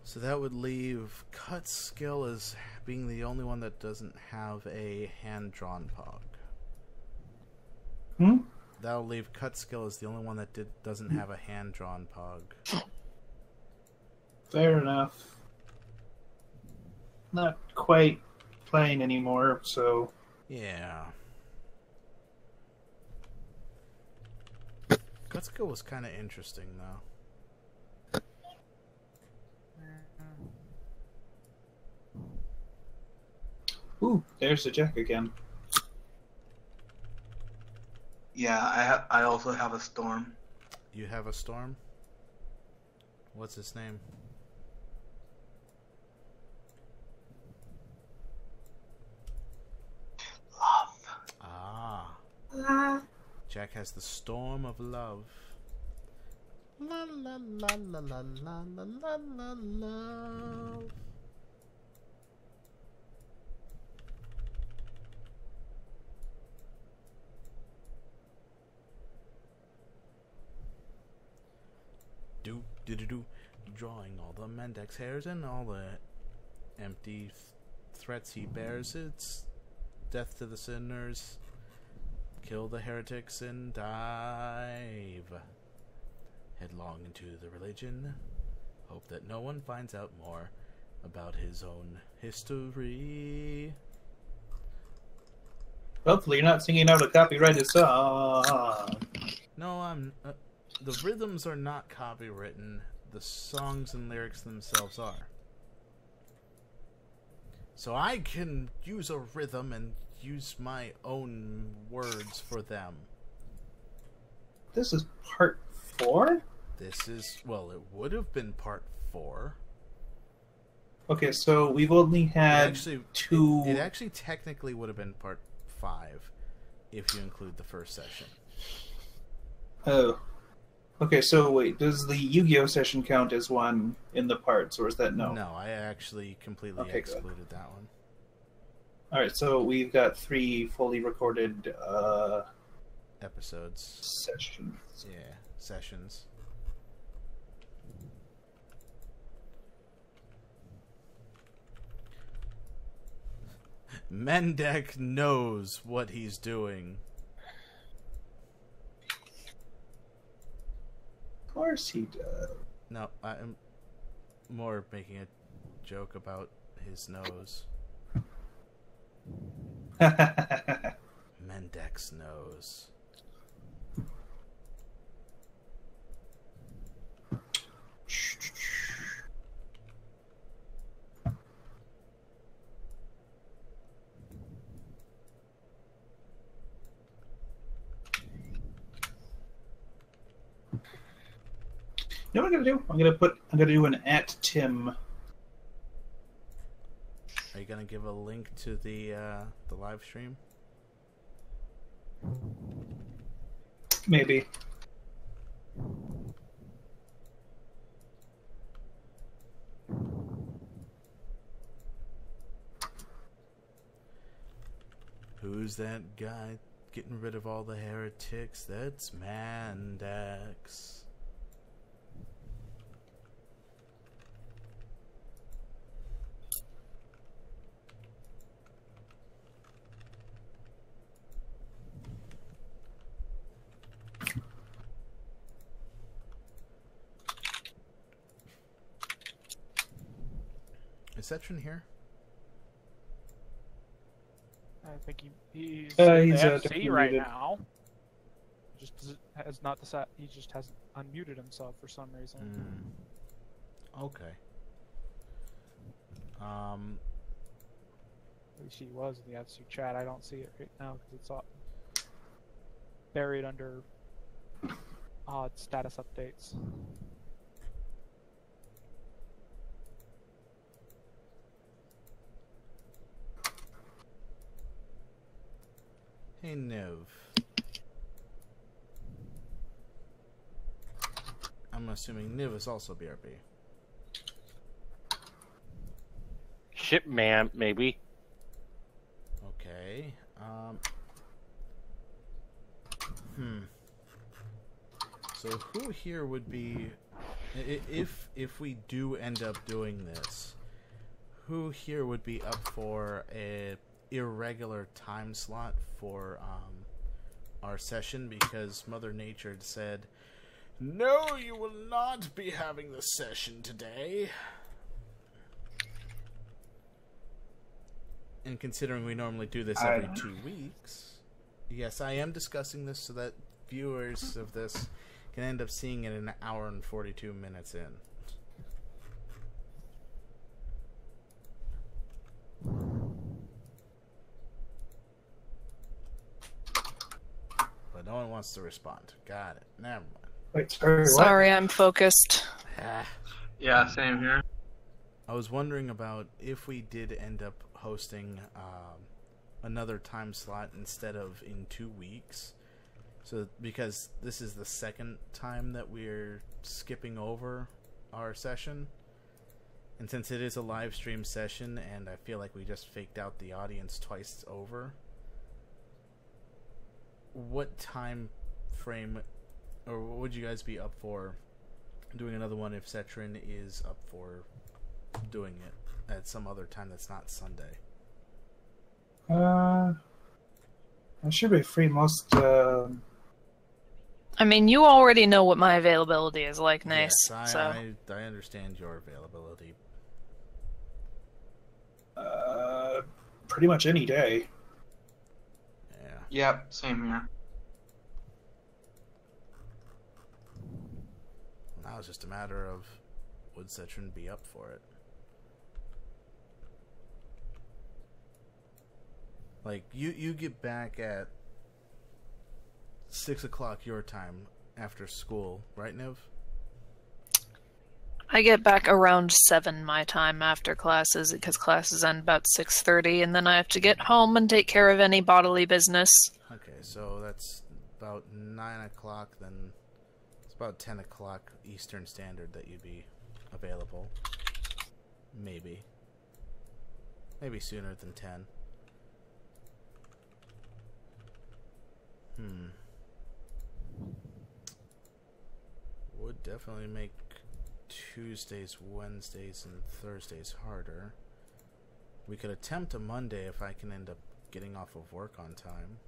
So that would leave Cut Skill as being the only one that doesn't have a hand-drawn pog. That'll leave Cut Skill as the only one that doesn't have a hand-drawn pog. Fair enough. Not quite playing anymore, so... Yeah. Cut Skill was kind of interesting, though. Ooh, there's the Jack again. Yeah, I also have a Storm. You have a Storm? What's his name? Love. Ah. Jack has the Storm of Love. La la la la la la la la la. Do drawing all the Mendex hairs and all the empty threats he bears. It's death to the sinners, kill the heretics and dive headlong into the religion. Hope that no one finds out more about his own history. Hopefully you're not singing out a copyrighted song. No, I'm... the rhythms are not copywritten. The songs and lyrics themselves are. So I can use a rhythm and use my own words for them. This is part 4? This is... well, it would have been part 4. Okay, so we've only had two... It actually technically would have been part 5 if you include the first session. Oh. Okay, so wait, does the Yu-Gi-Oh session count as one in the parts, or is that no? No, I actually completely excluded that one. Alright, so we've got 3 fully recorded episodes. Sessions. Yeah, sessions. Mendek knows what he's doing. Of course he does. No, I'm more making a joke about his nose. Mendek's nose. You know what I'm gonna do? I'm gonna do an @Tim. Are you gonna give a link to the live stream? Maybe. Who's that guy getting rid of all the heretics? That's Mandax. Is Cetrin here? I think he's He's, in the FC definitely right muted. now. Has not decided. He just hasn't unmuted himself for some reason. Okay. At least he was in the FC chat. I don't see it right now because it's all buried under odd status updates. Hey, Niv. I'm assuming Niv is also BRB. Ship man, maybe. Okay. So who here would be, if we do end up doing this, who here would be up for a irregular time slot for our session? Because Mother Nature said, "No, you will not be having the session today." And considering we normally do this every 2 weeks, yes, I am discussing this so that viewers of this can end up seeing it in an hour and 42 minutes in. But no one wants to respond. Got it. Never mind. Wait, sorry, what? Sorry, I'm focused. Yeah, same here. I was wondering about if we did end up hosting another time slot instead of in 2 weeks. So, because this is the second time that we're skipping over our session, and since it is a live stream session, and I feel like we just faked out the audience twice over, what time frame, or what would you guys be up for doing another one if Cetrin is up for doing it at some other time that's not Sunday? I should be free most. I mean, you already know what my availability is like, Nice. Yes, So I understand your availability. Pretty much any day. Yeah. Yep, same here. Now it's just a matter of would Cetrin be up for it. Like, you get back at 6 o'clock your time after school, right, Niv? I get back around 7 my time after classes, because classes end about 6:30, and then I have to get home and take care of any bodily business. Okay, so that's about 9 o'clock, then it's about 10 o'clock Eastern Standard that you'd be available. Maybe. Maybe sooner than 10. Would definitely make Tuesdays, Wednesdays, and Thursdays harder. We could attempt a Monday if I can end up getting off of work on time.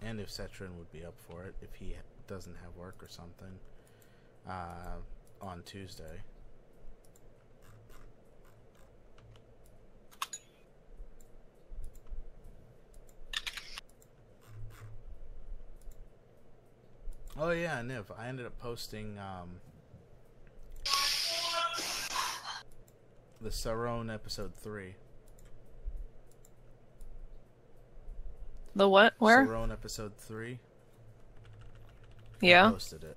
And if Cetrin would be up for it, if he doesn't have work or something, on Tuesday. Oh yeah, Niv, I ended up posting the Saron episode 3. The what? Where? Saron episode 3. I Yeah. posted it.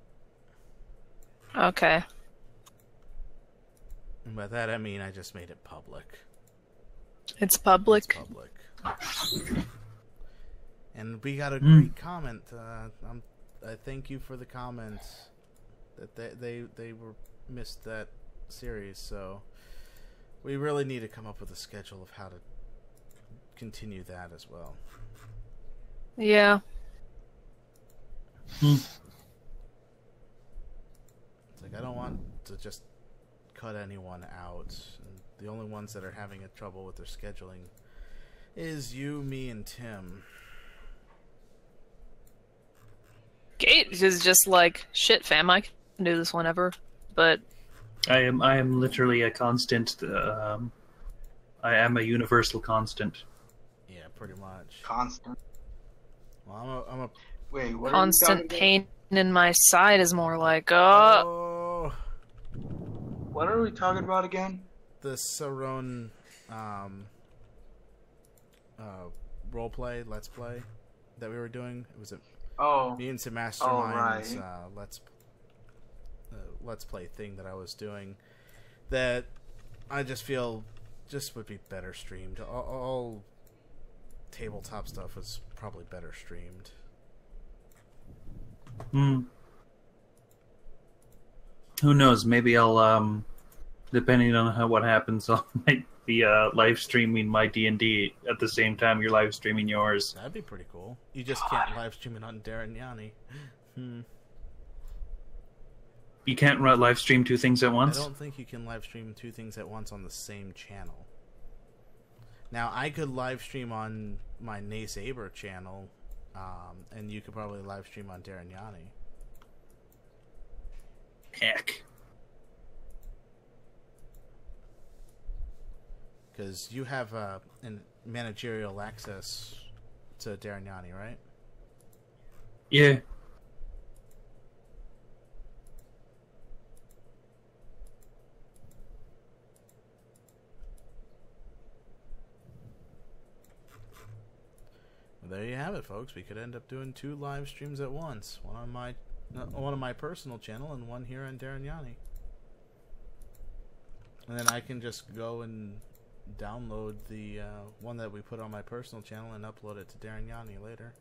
Okay. And by that I mean I just made it public. It's public. It's public. And we got a great comment. I thank you for the comment that they were missed that series. So we really need to come up with a schedule of how to continue that as well. Yeah. It's like I don't want to just cut anyone out. And the only ones that are having a trouble with their scheduling is you, me, and Tim. Gate is just like, shit, fam, I can do this whenever, but... I am literally a constant, I am a universal constant. Yeah, pretty much. Constant. Well, I'm a Wait, what constant pain in my side is more like, Oh, What are we talking about again? the Saron roleplay, let's play that we were doing. It was me and some Mastermind's let's play thing that I was doing that I just feel just would be better streamed. All tabletop stuff was probably better streamed. Who knows? Maybe I'll, depending on what happens, I might be live streaming my D&D at the same time you're live streaming yours. That'd be pretty cool. You just can't live stream it on Derenyanai. You can't live stream two things at once? I don't think you can live stream two things at once on the same channel. Now, I could live stream on my Nace Aber channel, and you could probably live stream on Derenyanai. Heck. Because you have an managerial access to Derenyanai, right? Yeah. Well, there you have it, folks. We could end up doing 2 live streams at once. One on my personal channel and one here on Derenyanai. And then I can just go and download the one that we put on my personal channel and upload it to Derenyanai later.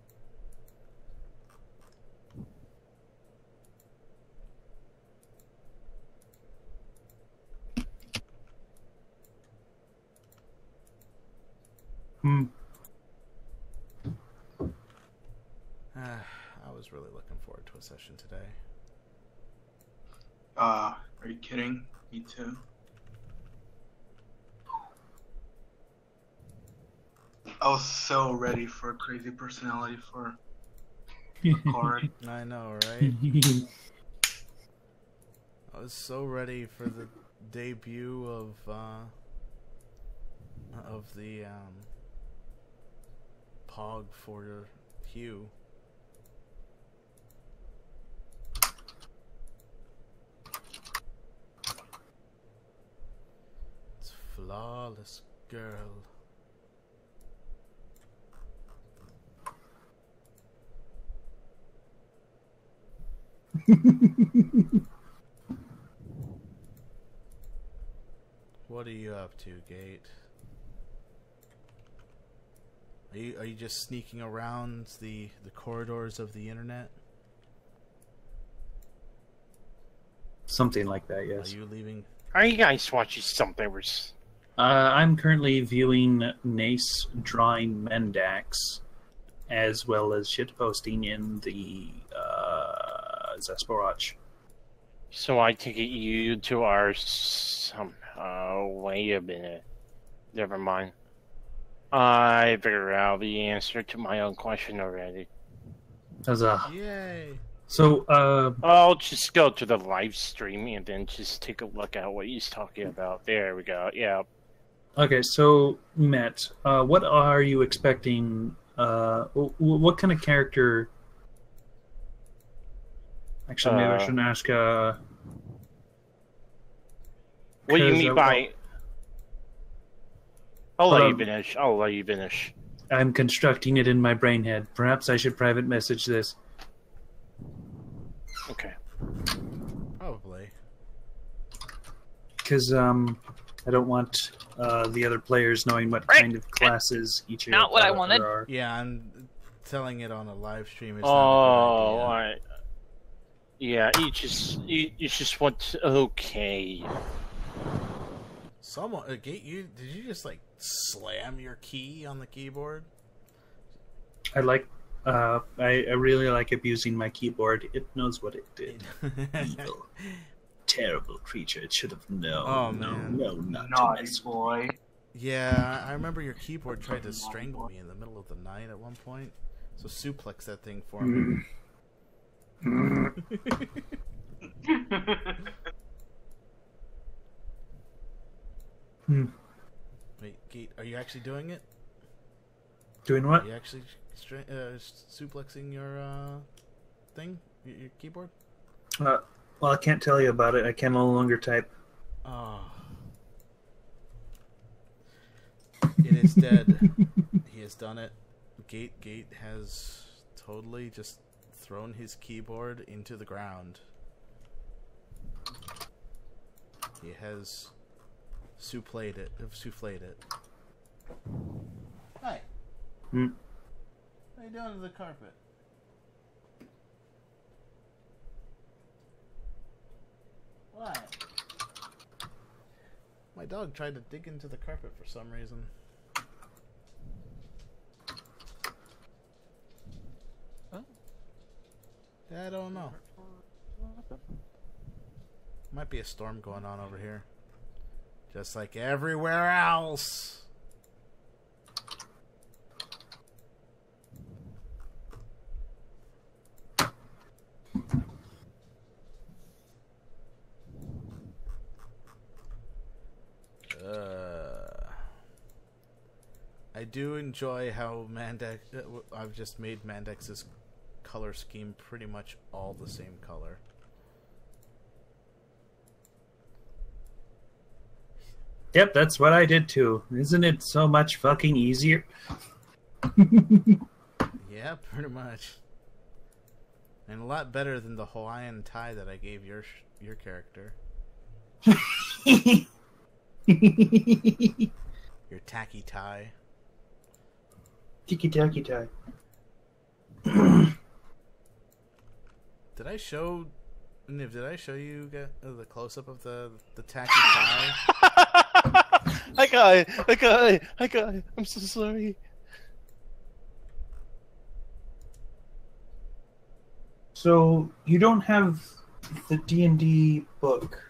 I was really looking forward to a session today. Are you kidding? Me too. I was so ready for a crazy personality for a card. I know, right? I was so ready for the debut of the Pog for Hugh. It's flawless girl. What are you up to, Gate? Are you just sneaking around the corridors of the internet? Something like that, yes. Are you leaving? Are you guys watching something? I'm currently viewing Nace drawing Mendax, as well as shitposting in the Zesperach. So I take it you two are wait a minute. Never mind. I figured out the answer to my own question already. Huzzah. Yay! So, I'll just go to the live stream and then just take a look at what he's talking about. There we go. Yeah. Okay, so, Matt, what are you expecting? What kind of character... Actually, maybe I shouldn't ask, what do you mean by... I'll let you finish. I'm constructing it in my brain head. Perhaps I should private message this. Okay. Probably. Because, I don't want the other players knowing what Right. kind of classes each of Not what I there wanted. are. Yeah, I'm telling it on a live stream. It's Oh, not a good idea. Yeah, you just want okay. Someone, did you just like slam your key on the keyboard? I like. I really like abusing my keyboard. It knows what it did. Evil, terrible creature. It should have known. Oh, man. No, not to Naughty mess with. boy. Yeah, I remember your keyboard tried to strangle me in the middle of the night at one point. So suplex that thing for me. Wait, Gate, are you actually doing it? Doing what? Are you actually suplexing your thing? Your keyboard? Well, I can't tell you about it. I can no longer type. Oh. It is dead. He has done it. Gate has totally just thrown his keyboard into the ground. He has souffled it. Hi. Hmm. What are you doing to the carpet? What? My dog tried to dig into the carpet for some reason. Huh? I don't know. Might be a storm going on over here. Just like everywhere else. I do enjoy how Mandex. I've just made Mandex's color scheme pretty much all the same color. Yep, that's what I did too. Isn't it so much fucking easier? Yeah, pretty much. And a lot better than the Hawaiian tie that I gave your character. Your tacky tie. Tiki taki tie. Did I show Niv? Did I show you the close up of the tacky tie? I got it. I'm so sorry. So you don't have the D&D book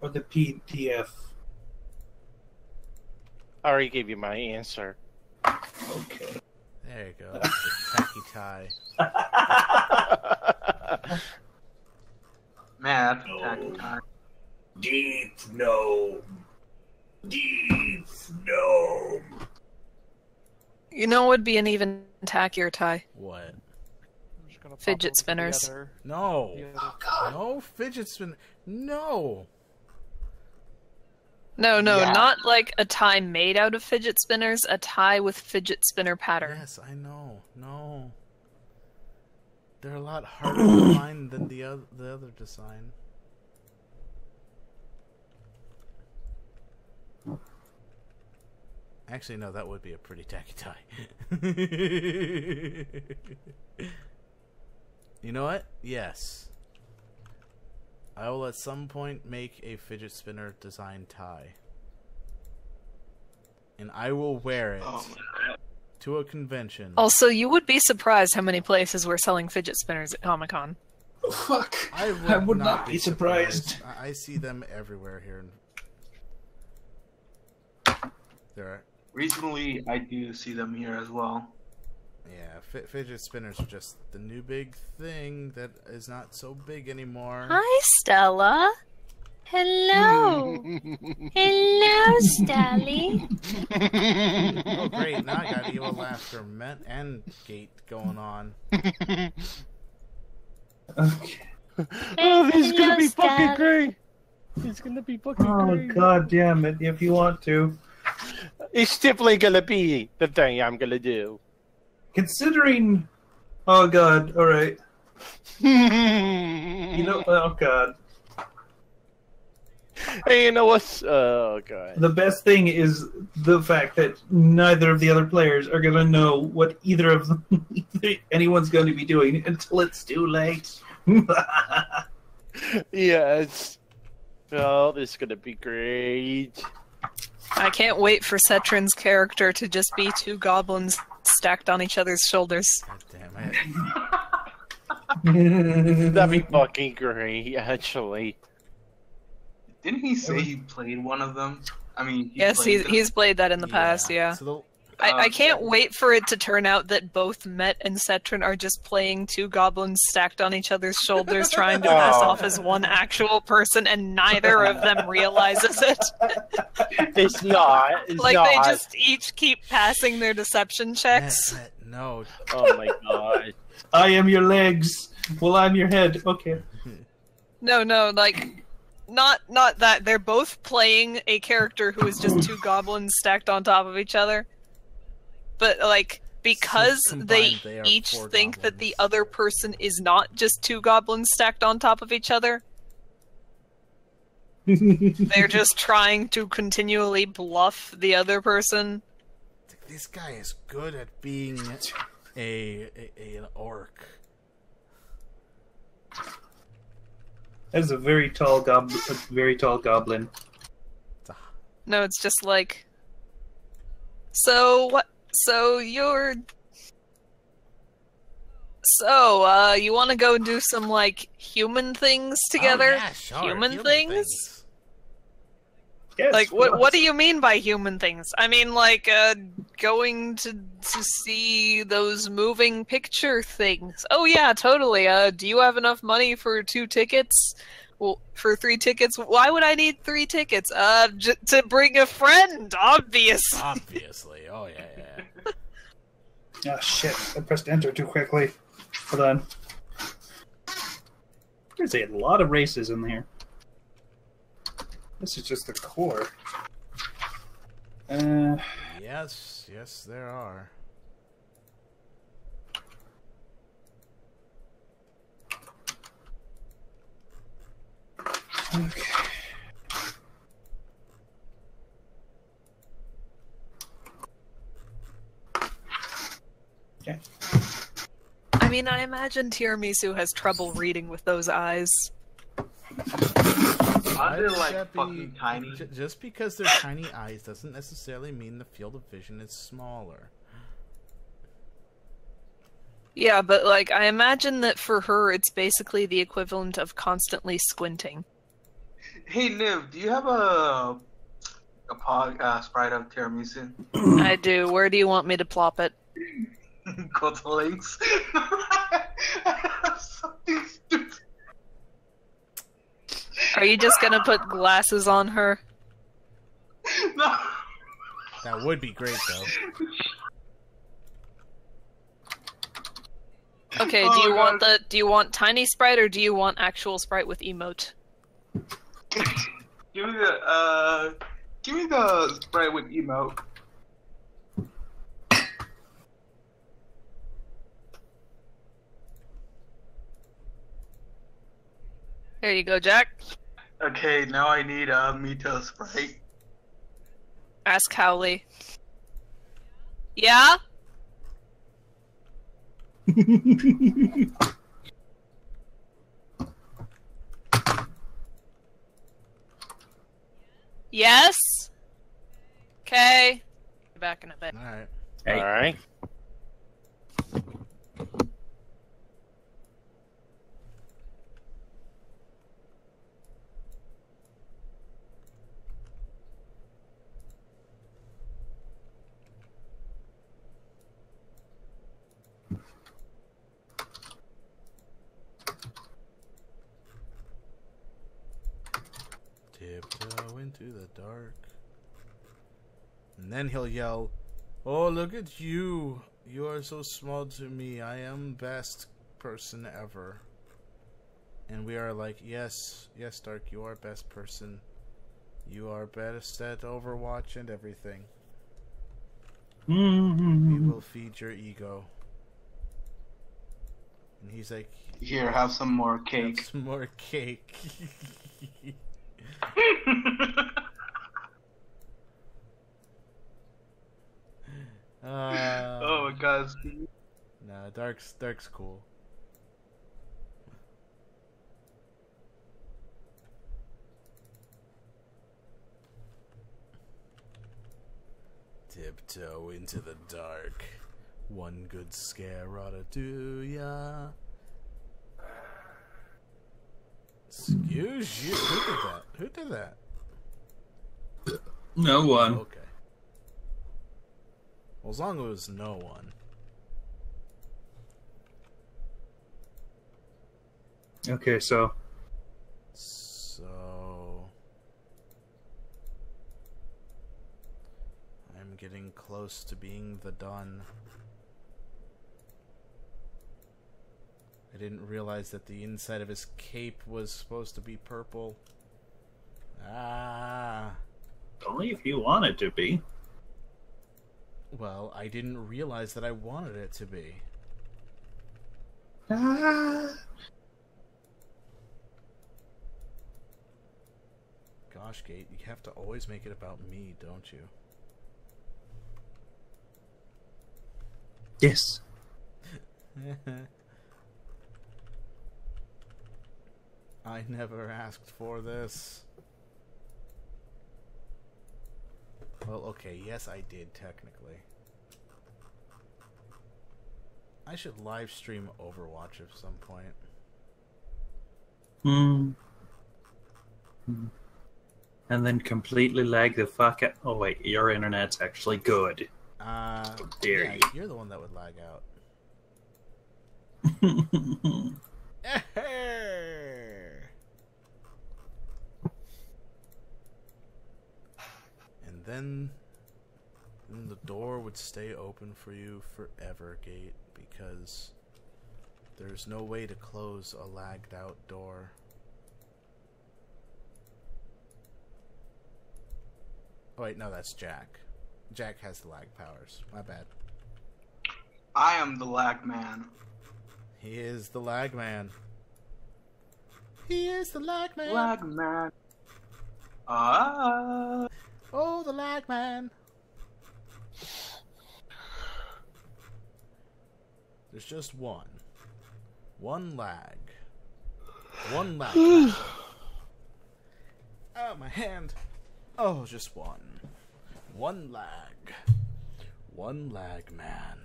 or the PDF. I already gave you my answer. Okay. There you go. The tacky tie. Man, that's a tacky time. Deep gnome. Deep gnome. You know what would be an even tackier tie? What? I'm just gonna pop Fidget over to the spinners. other- No. the other- No fidget spinner. No. No, Yeah. not like a tie made out of fidget spinners, a tie with fidget spinner pattern. Yes, I know. No. They're a lot harder to find than the other design. Actually, no, that would be a pretty tacky tie. You know what? Yes. I will at some point make a fidget spinner design tie. And I will wear it Oh, to a convention. Also, you would be surprised how many places were selling fidget spinners at Comic-Con. Fuck. I would not be surprised. I see them everywhere here. There, recently, I do see them here as well. yeah. Fidget spinners are just the new big thing that is not so big anymore. Hi, Stella. Hello. Hello, Stelly. Oh great! Now I got evil laughter, Met and Gate going on. Okay. Oh, this is gonna be Hello, fucking Stab. great. It's gonna be fucking Oh, great. god damn it, if you want to. It's definitely gonna be the thing I'm gonna do. Considering... Oh god, alright. You You know, oh god. Hey, you know what's? Oh god. The best thing is the fact that neither of the other players are going to know what either of them, anyone's going to be doing until it's too late. Yes. Oh, this is gonna be great. I can't wait for Cetrin's character to just be two goblins stacked on each other's shoulders. God damn it. That'd be fucking great, actually. Didn't he say he played one of them? I mean, Yes, he's played that in the past, yeah. So I can't wait for it to turn out that both Met and Cetrin are just playing two goblins stacked on each other's shoulders trying to pass off as one actual person, and neither of them realizes it. It's not. It's Like, not. they just each keep passing their deception checks. no. Oh my god. I am your legs. Well, I'm your head. Okay. No, like, not that. They're both playing a character who is just two goblins stacked on top of each other. But, like, because So combined, they they are each 4 think that the goblins. other person is not just two goblins stacked on top of each other, they're just trying to continually bluff the other person. This guy is good at being an orc. That is a very tall goblin. A very tall goblin. No, it's just like, so what? So you're. So, you want to go do some, like, human things together? Oh, yeah, sure. Human things? Yes, Like, what what do you mean by human things? I mean, like, going to see those moving picture things. Oh, yeah, totally. Do you have enough money for 2 tickets? Well, for 3 tickets? Why would I need 3 tickets? To bring a friend, obviously. Obviously. Oh, yeah. Oh, shit. I pressed enter too quickly. Hold on. There's a lot of races in here. This is just the core. Yes, there are. Okay. Okay. I mean, I imagine Tiramisu has trouble reading with those eyes. Why Why are they would like that be- fucking tiny? Just because they're tiny eyes doesn't necessarily mean the field of vision is smaller. Yeah, but, like, I imagine that for her, it's basically the equivalent of constantly squinting. Hey Niv, do you have a sprite of tiramisu? I do. Where do you want me to plop it? Go to links. Something stupid. Are you just gonna put glasses on her? No. That would be great, though. Okay, Oh, do you want tiny sprite or do you want actual sprite with emote? Give me the sprite with emote. There you go, Jack. Okay, now I need a Mito sprite. Ask Howley. Yeah? Yes? Okay. Be back in a bit. Alright. Hey. Alright. Tiptoe into the dark. And then he'll yell, "Oh, look at you. You are so small to me. I am best person ever." And we are like, yes, Dark, you are best person. You are best at Overwatch and everything. We will feed your ego. And he's like, Here, have some more "Have cake. some more cake." Oh my god. Nah, Dark's cool. Tiptoe into the dark. One good scare ought to do ya. Excuse you. Who did that? Who did that? No one. Okay. Well, as long as it was no one. Okay, so I'm getting close to being the done. I didn't realize that the inside of his cape was supposed to be purple. Ah. only if you want it to be. Well, I didn't realize that I wanted it to be. Ah. Gosh, Gate, you have to always make it about me, don't you? Yes. I never asked for this. Well, okay, yes I did, technically. I should live stream Overwatch at some point. And then completely lag the fuck out. Oh wait, your internet's actually good. Dare yeah, you. You're the one that would lag out. And then the door would stay open for you forever, Gate, because there's no way to close a lagged out door. Oh wait, no, that's Jack. Jack has the lag powers. My bad. I am the lag man. He is the lag man. He is the lag man. Lag man. Ah. Oh, the lag man. There's just one. One lag. One lag. Oh, my hand. Oh, just one. One lag. One lag man.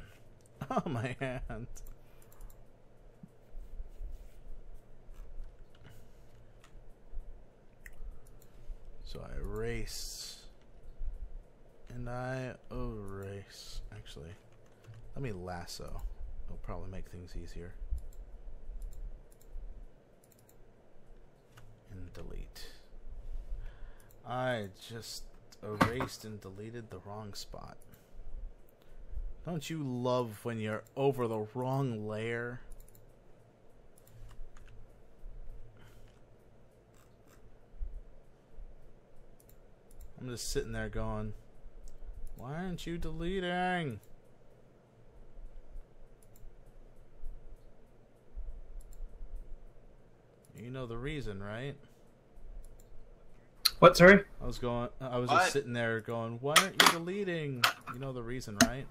Oh, my hand. So I race. And I erase. Actually, let me lasso. It'll probably make things easier. And delete. I just erased and deleted the wrong spot. Don't you love when you're over the wrong layer? I'm just sitting there going, why aren't you deleting? You know the reason, right? What, sorry? I was What? just sitting there going, why aren't you deleting? You know the reason, right?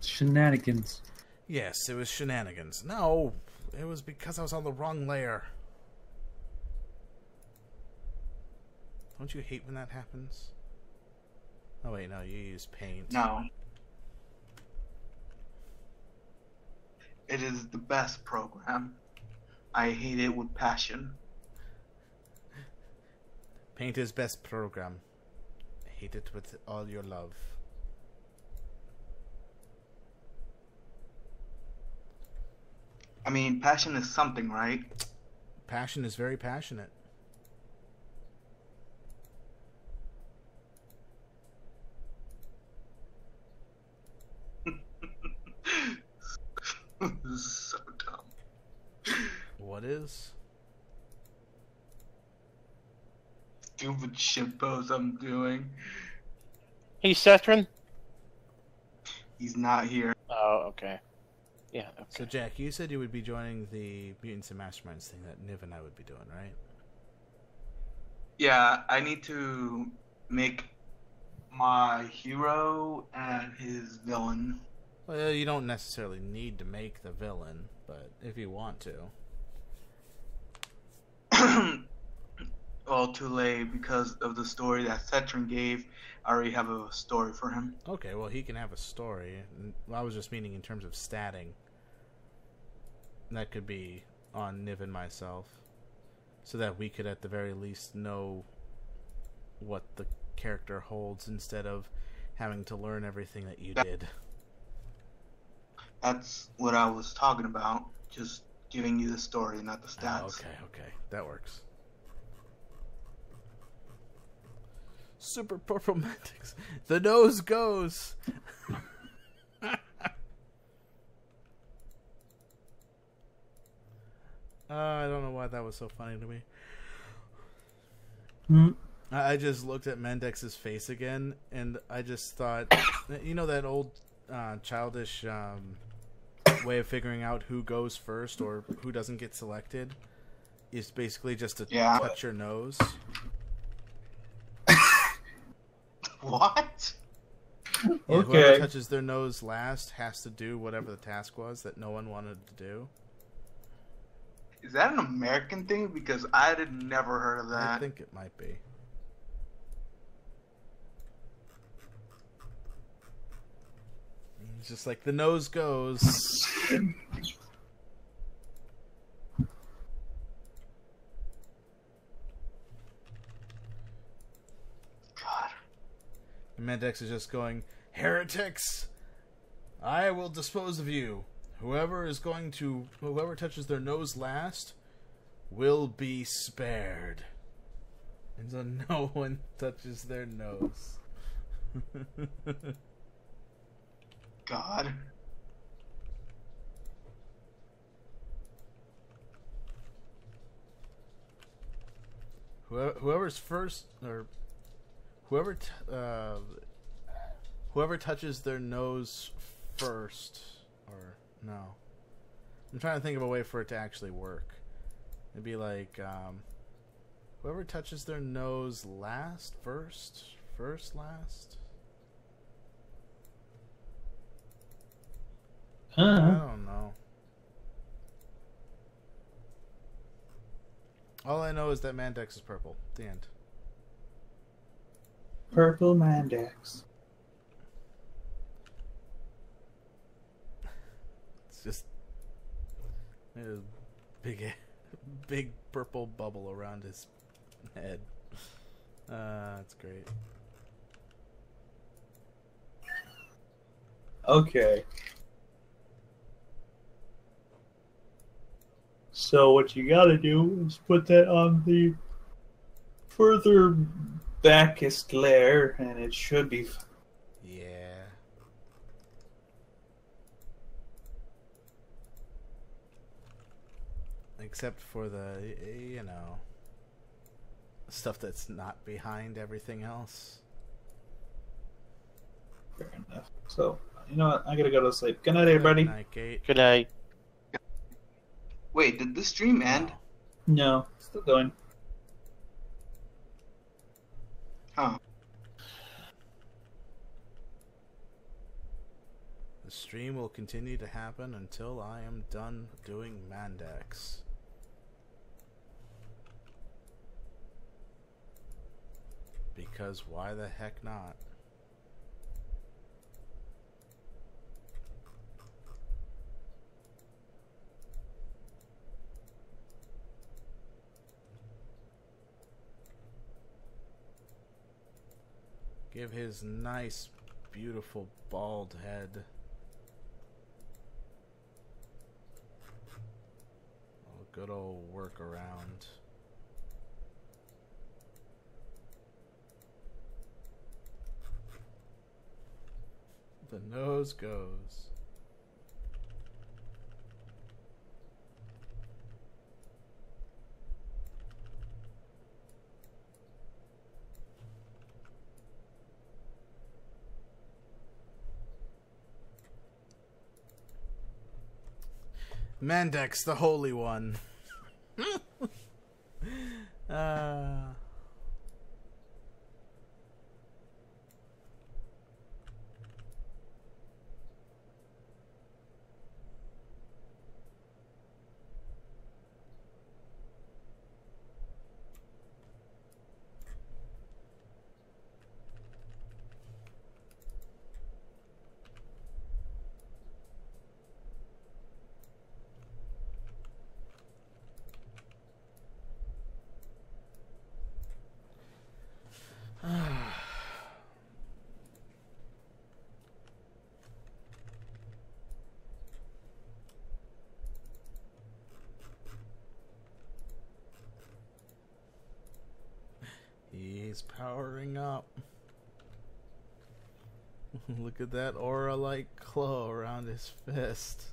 Shenanigans. Yes, it was shenanigans. No, it was because I was on the wrong layer. Don't you hate when that happens? Oh wait, no, you use paint. No. It is the best program. I hate it with passion. Paint is best program. Hate it with all your love. I mean, passion is something, right? Passion is very passionate. This is so dumb. What is? Stupid shitpost I'm doing. Hey, Sethrin? He's not here. Oh, okay. Yeah. Okay. So, Jack, you said you would be joining the Mutants and Masterminds thing that Niv and I would be doing, right? Yeah, I need to make my hero and his villain. Well, you don't necessarily need to make the villain, but if you want to. Well, too late because of the story that Cetrin gave. I already have a story for him. Okay, well, he can have a story. I was just meaning in terms of statting. That could be on Niv and myself. So that we could at the very least know what the character holds instead of having to learn everything that you did. That's what I was talking about. Just giving you the story, not the stats. Okay. That works. Super Purple Mantics. The nose goes. I don't know why that was so funny to me. I just looked at Mendex's face again, and I just thought, you know that old childish way of figuring out who goes first or who doesn't get selected is basically just to touch your nose. What? Yeah, whoever touches their nose last has to do whatever the task was that no one wanted to do. Is that an American thing? Because I had never heard of that. I think it might be. It's just like the nose goes. God. And Mendex is just going, heretics! I will dispose of you. Whoever touches their nose last will be spared. And so no one touches their nose. God. Whoever's first, or whoever touches their nose first, or no, I'm trying to think of a way for it to actually work. It'd be like whoever touches their nose last, first, last. I don't know. All I know is that Mandex is purple. The end. Purple Mandex. It's just a big purple bubble around his head. That's great. Okay. So what you gotta do is put that on the further backest layer, and it should be. Yeah. Except for the, stuff that's not behind everything else. Fair enough. So, you know what? I gotta go to sleep. Good night, everybody. Good night, Kate. Good night. Wait, did the stream end? No, still going. Huh. The stream will continue to happen until I am done doing Mandex. Because why the heck not? Give his nice, beautiful, bald head a good old workaround. The nose goes. Mandex, the Holy One. He's powering up. Look at that aura-like glow around his fist.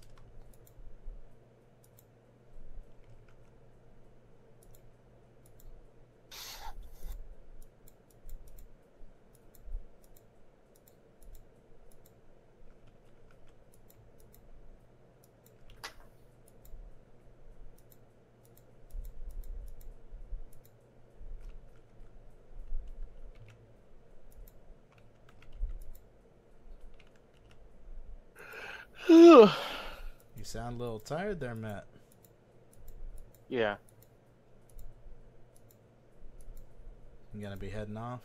You sound a little tired there, Matt. Yeah. You gonna be heading off?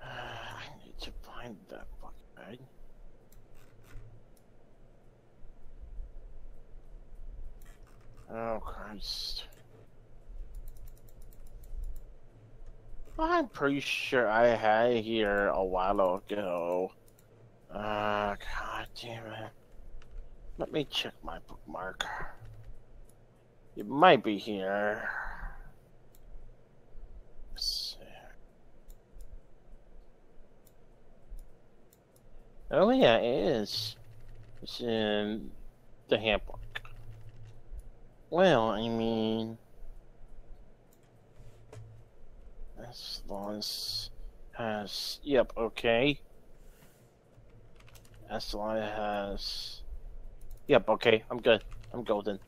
I need to find that fucking bag. Oh, Christ. I'm pretty sure I had it here a while ago. God damn it. Let me check my bookmark. It might be here. Let's see. Oh yeah, it is. It's in the handbook. Well, I mean... as long as... Yep, okay. As long as... Yep, okay, I'm good. I'm golden.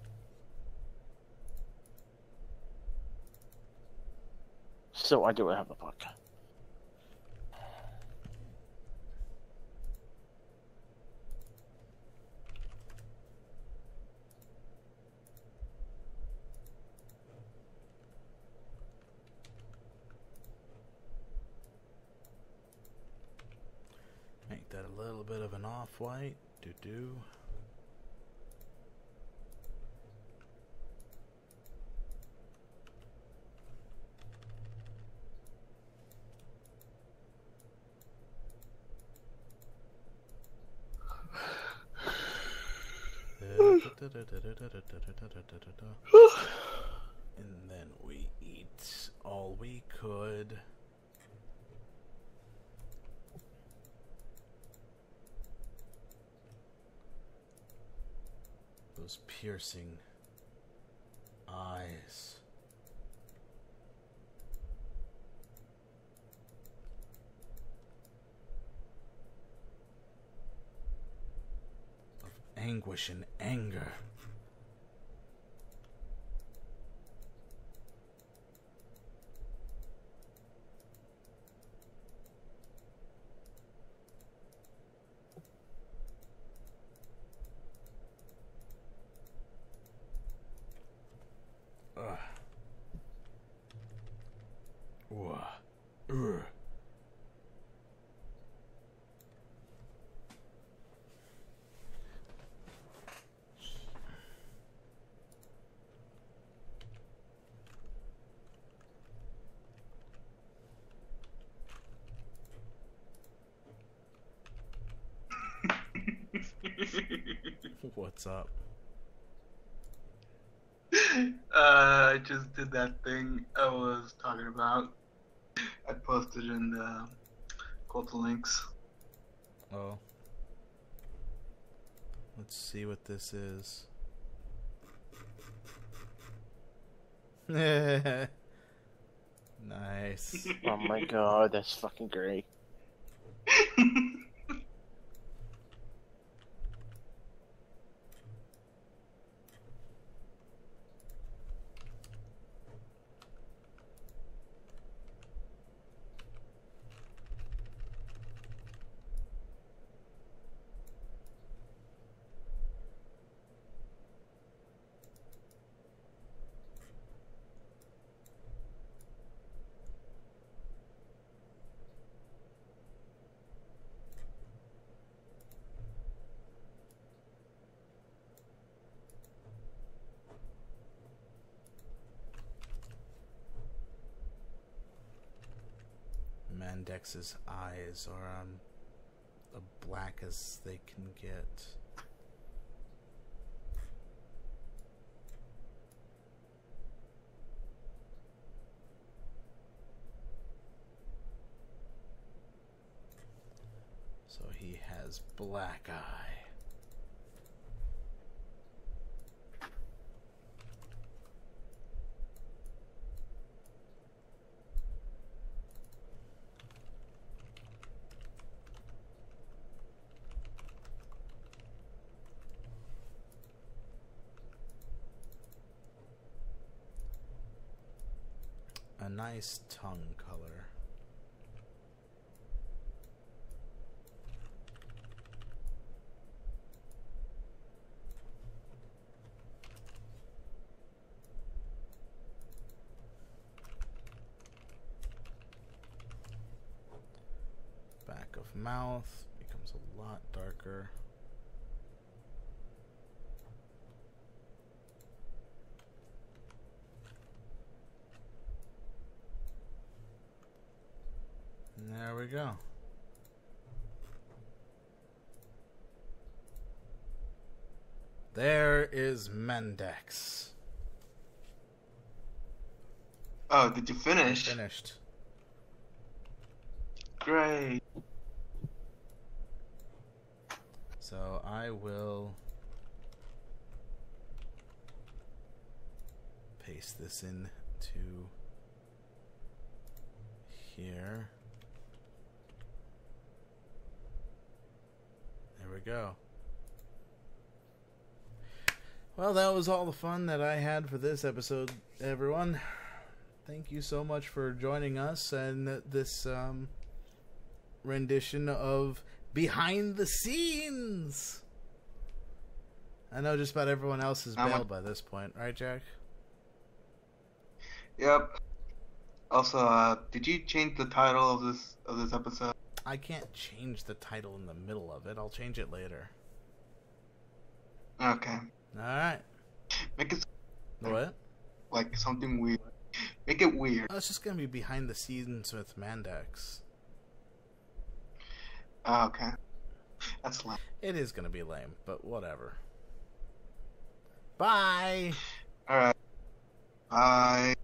So I do have a book. Make that a little bit of an off-white. Do-do. And then we eat all we could. Those piercing eyes. Of anguish and anger. What's up? I just did that thing I was talking about. I posted in the Cult links. Oh. Let's see what this is. Nice. Oh my god, that's fucking great. Mandex's eyes are as black as they can get. So he has black eye. A nice tongue color. Back of mouth becomes a lot darker. And there we go. There is Mendex. Oh, did you finish? Finished. Great. So I will paste this in to here. There we go. Well, that was all the fun that I had for this episode, everyone. Thank you so much for joining us and this rendition of Behind the Scenes. I know just about everyone else is bailed by this point, right, Jack? Yep. Also, did you change the title of this episode? I can't change the title in the middle of it. I'll change it later. Okay. Alright. Make it What? like something weird. Make it weird. Oh, it's just gonna be Behind the Scenes with Mandex. Okay. That's lame. It is gonna be lame, but whatever. Bye! Alright. Bye.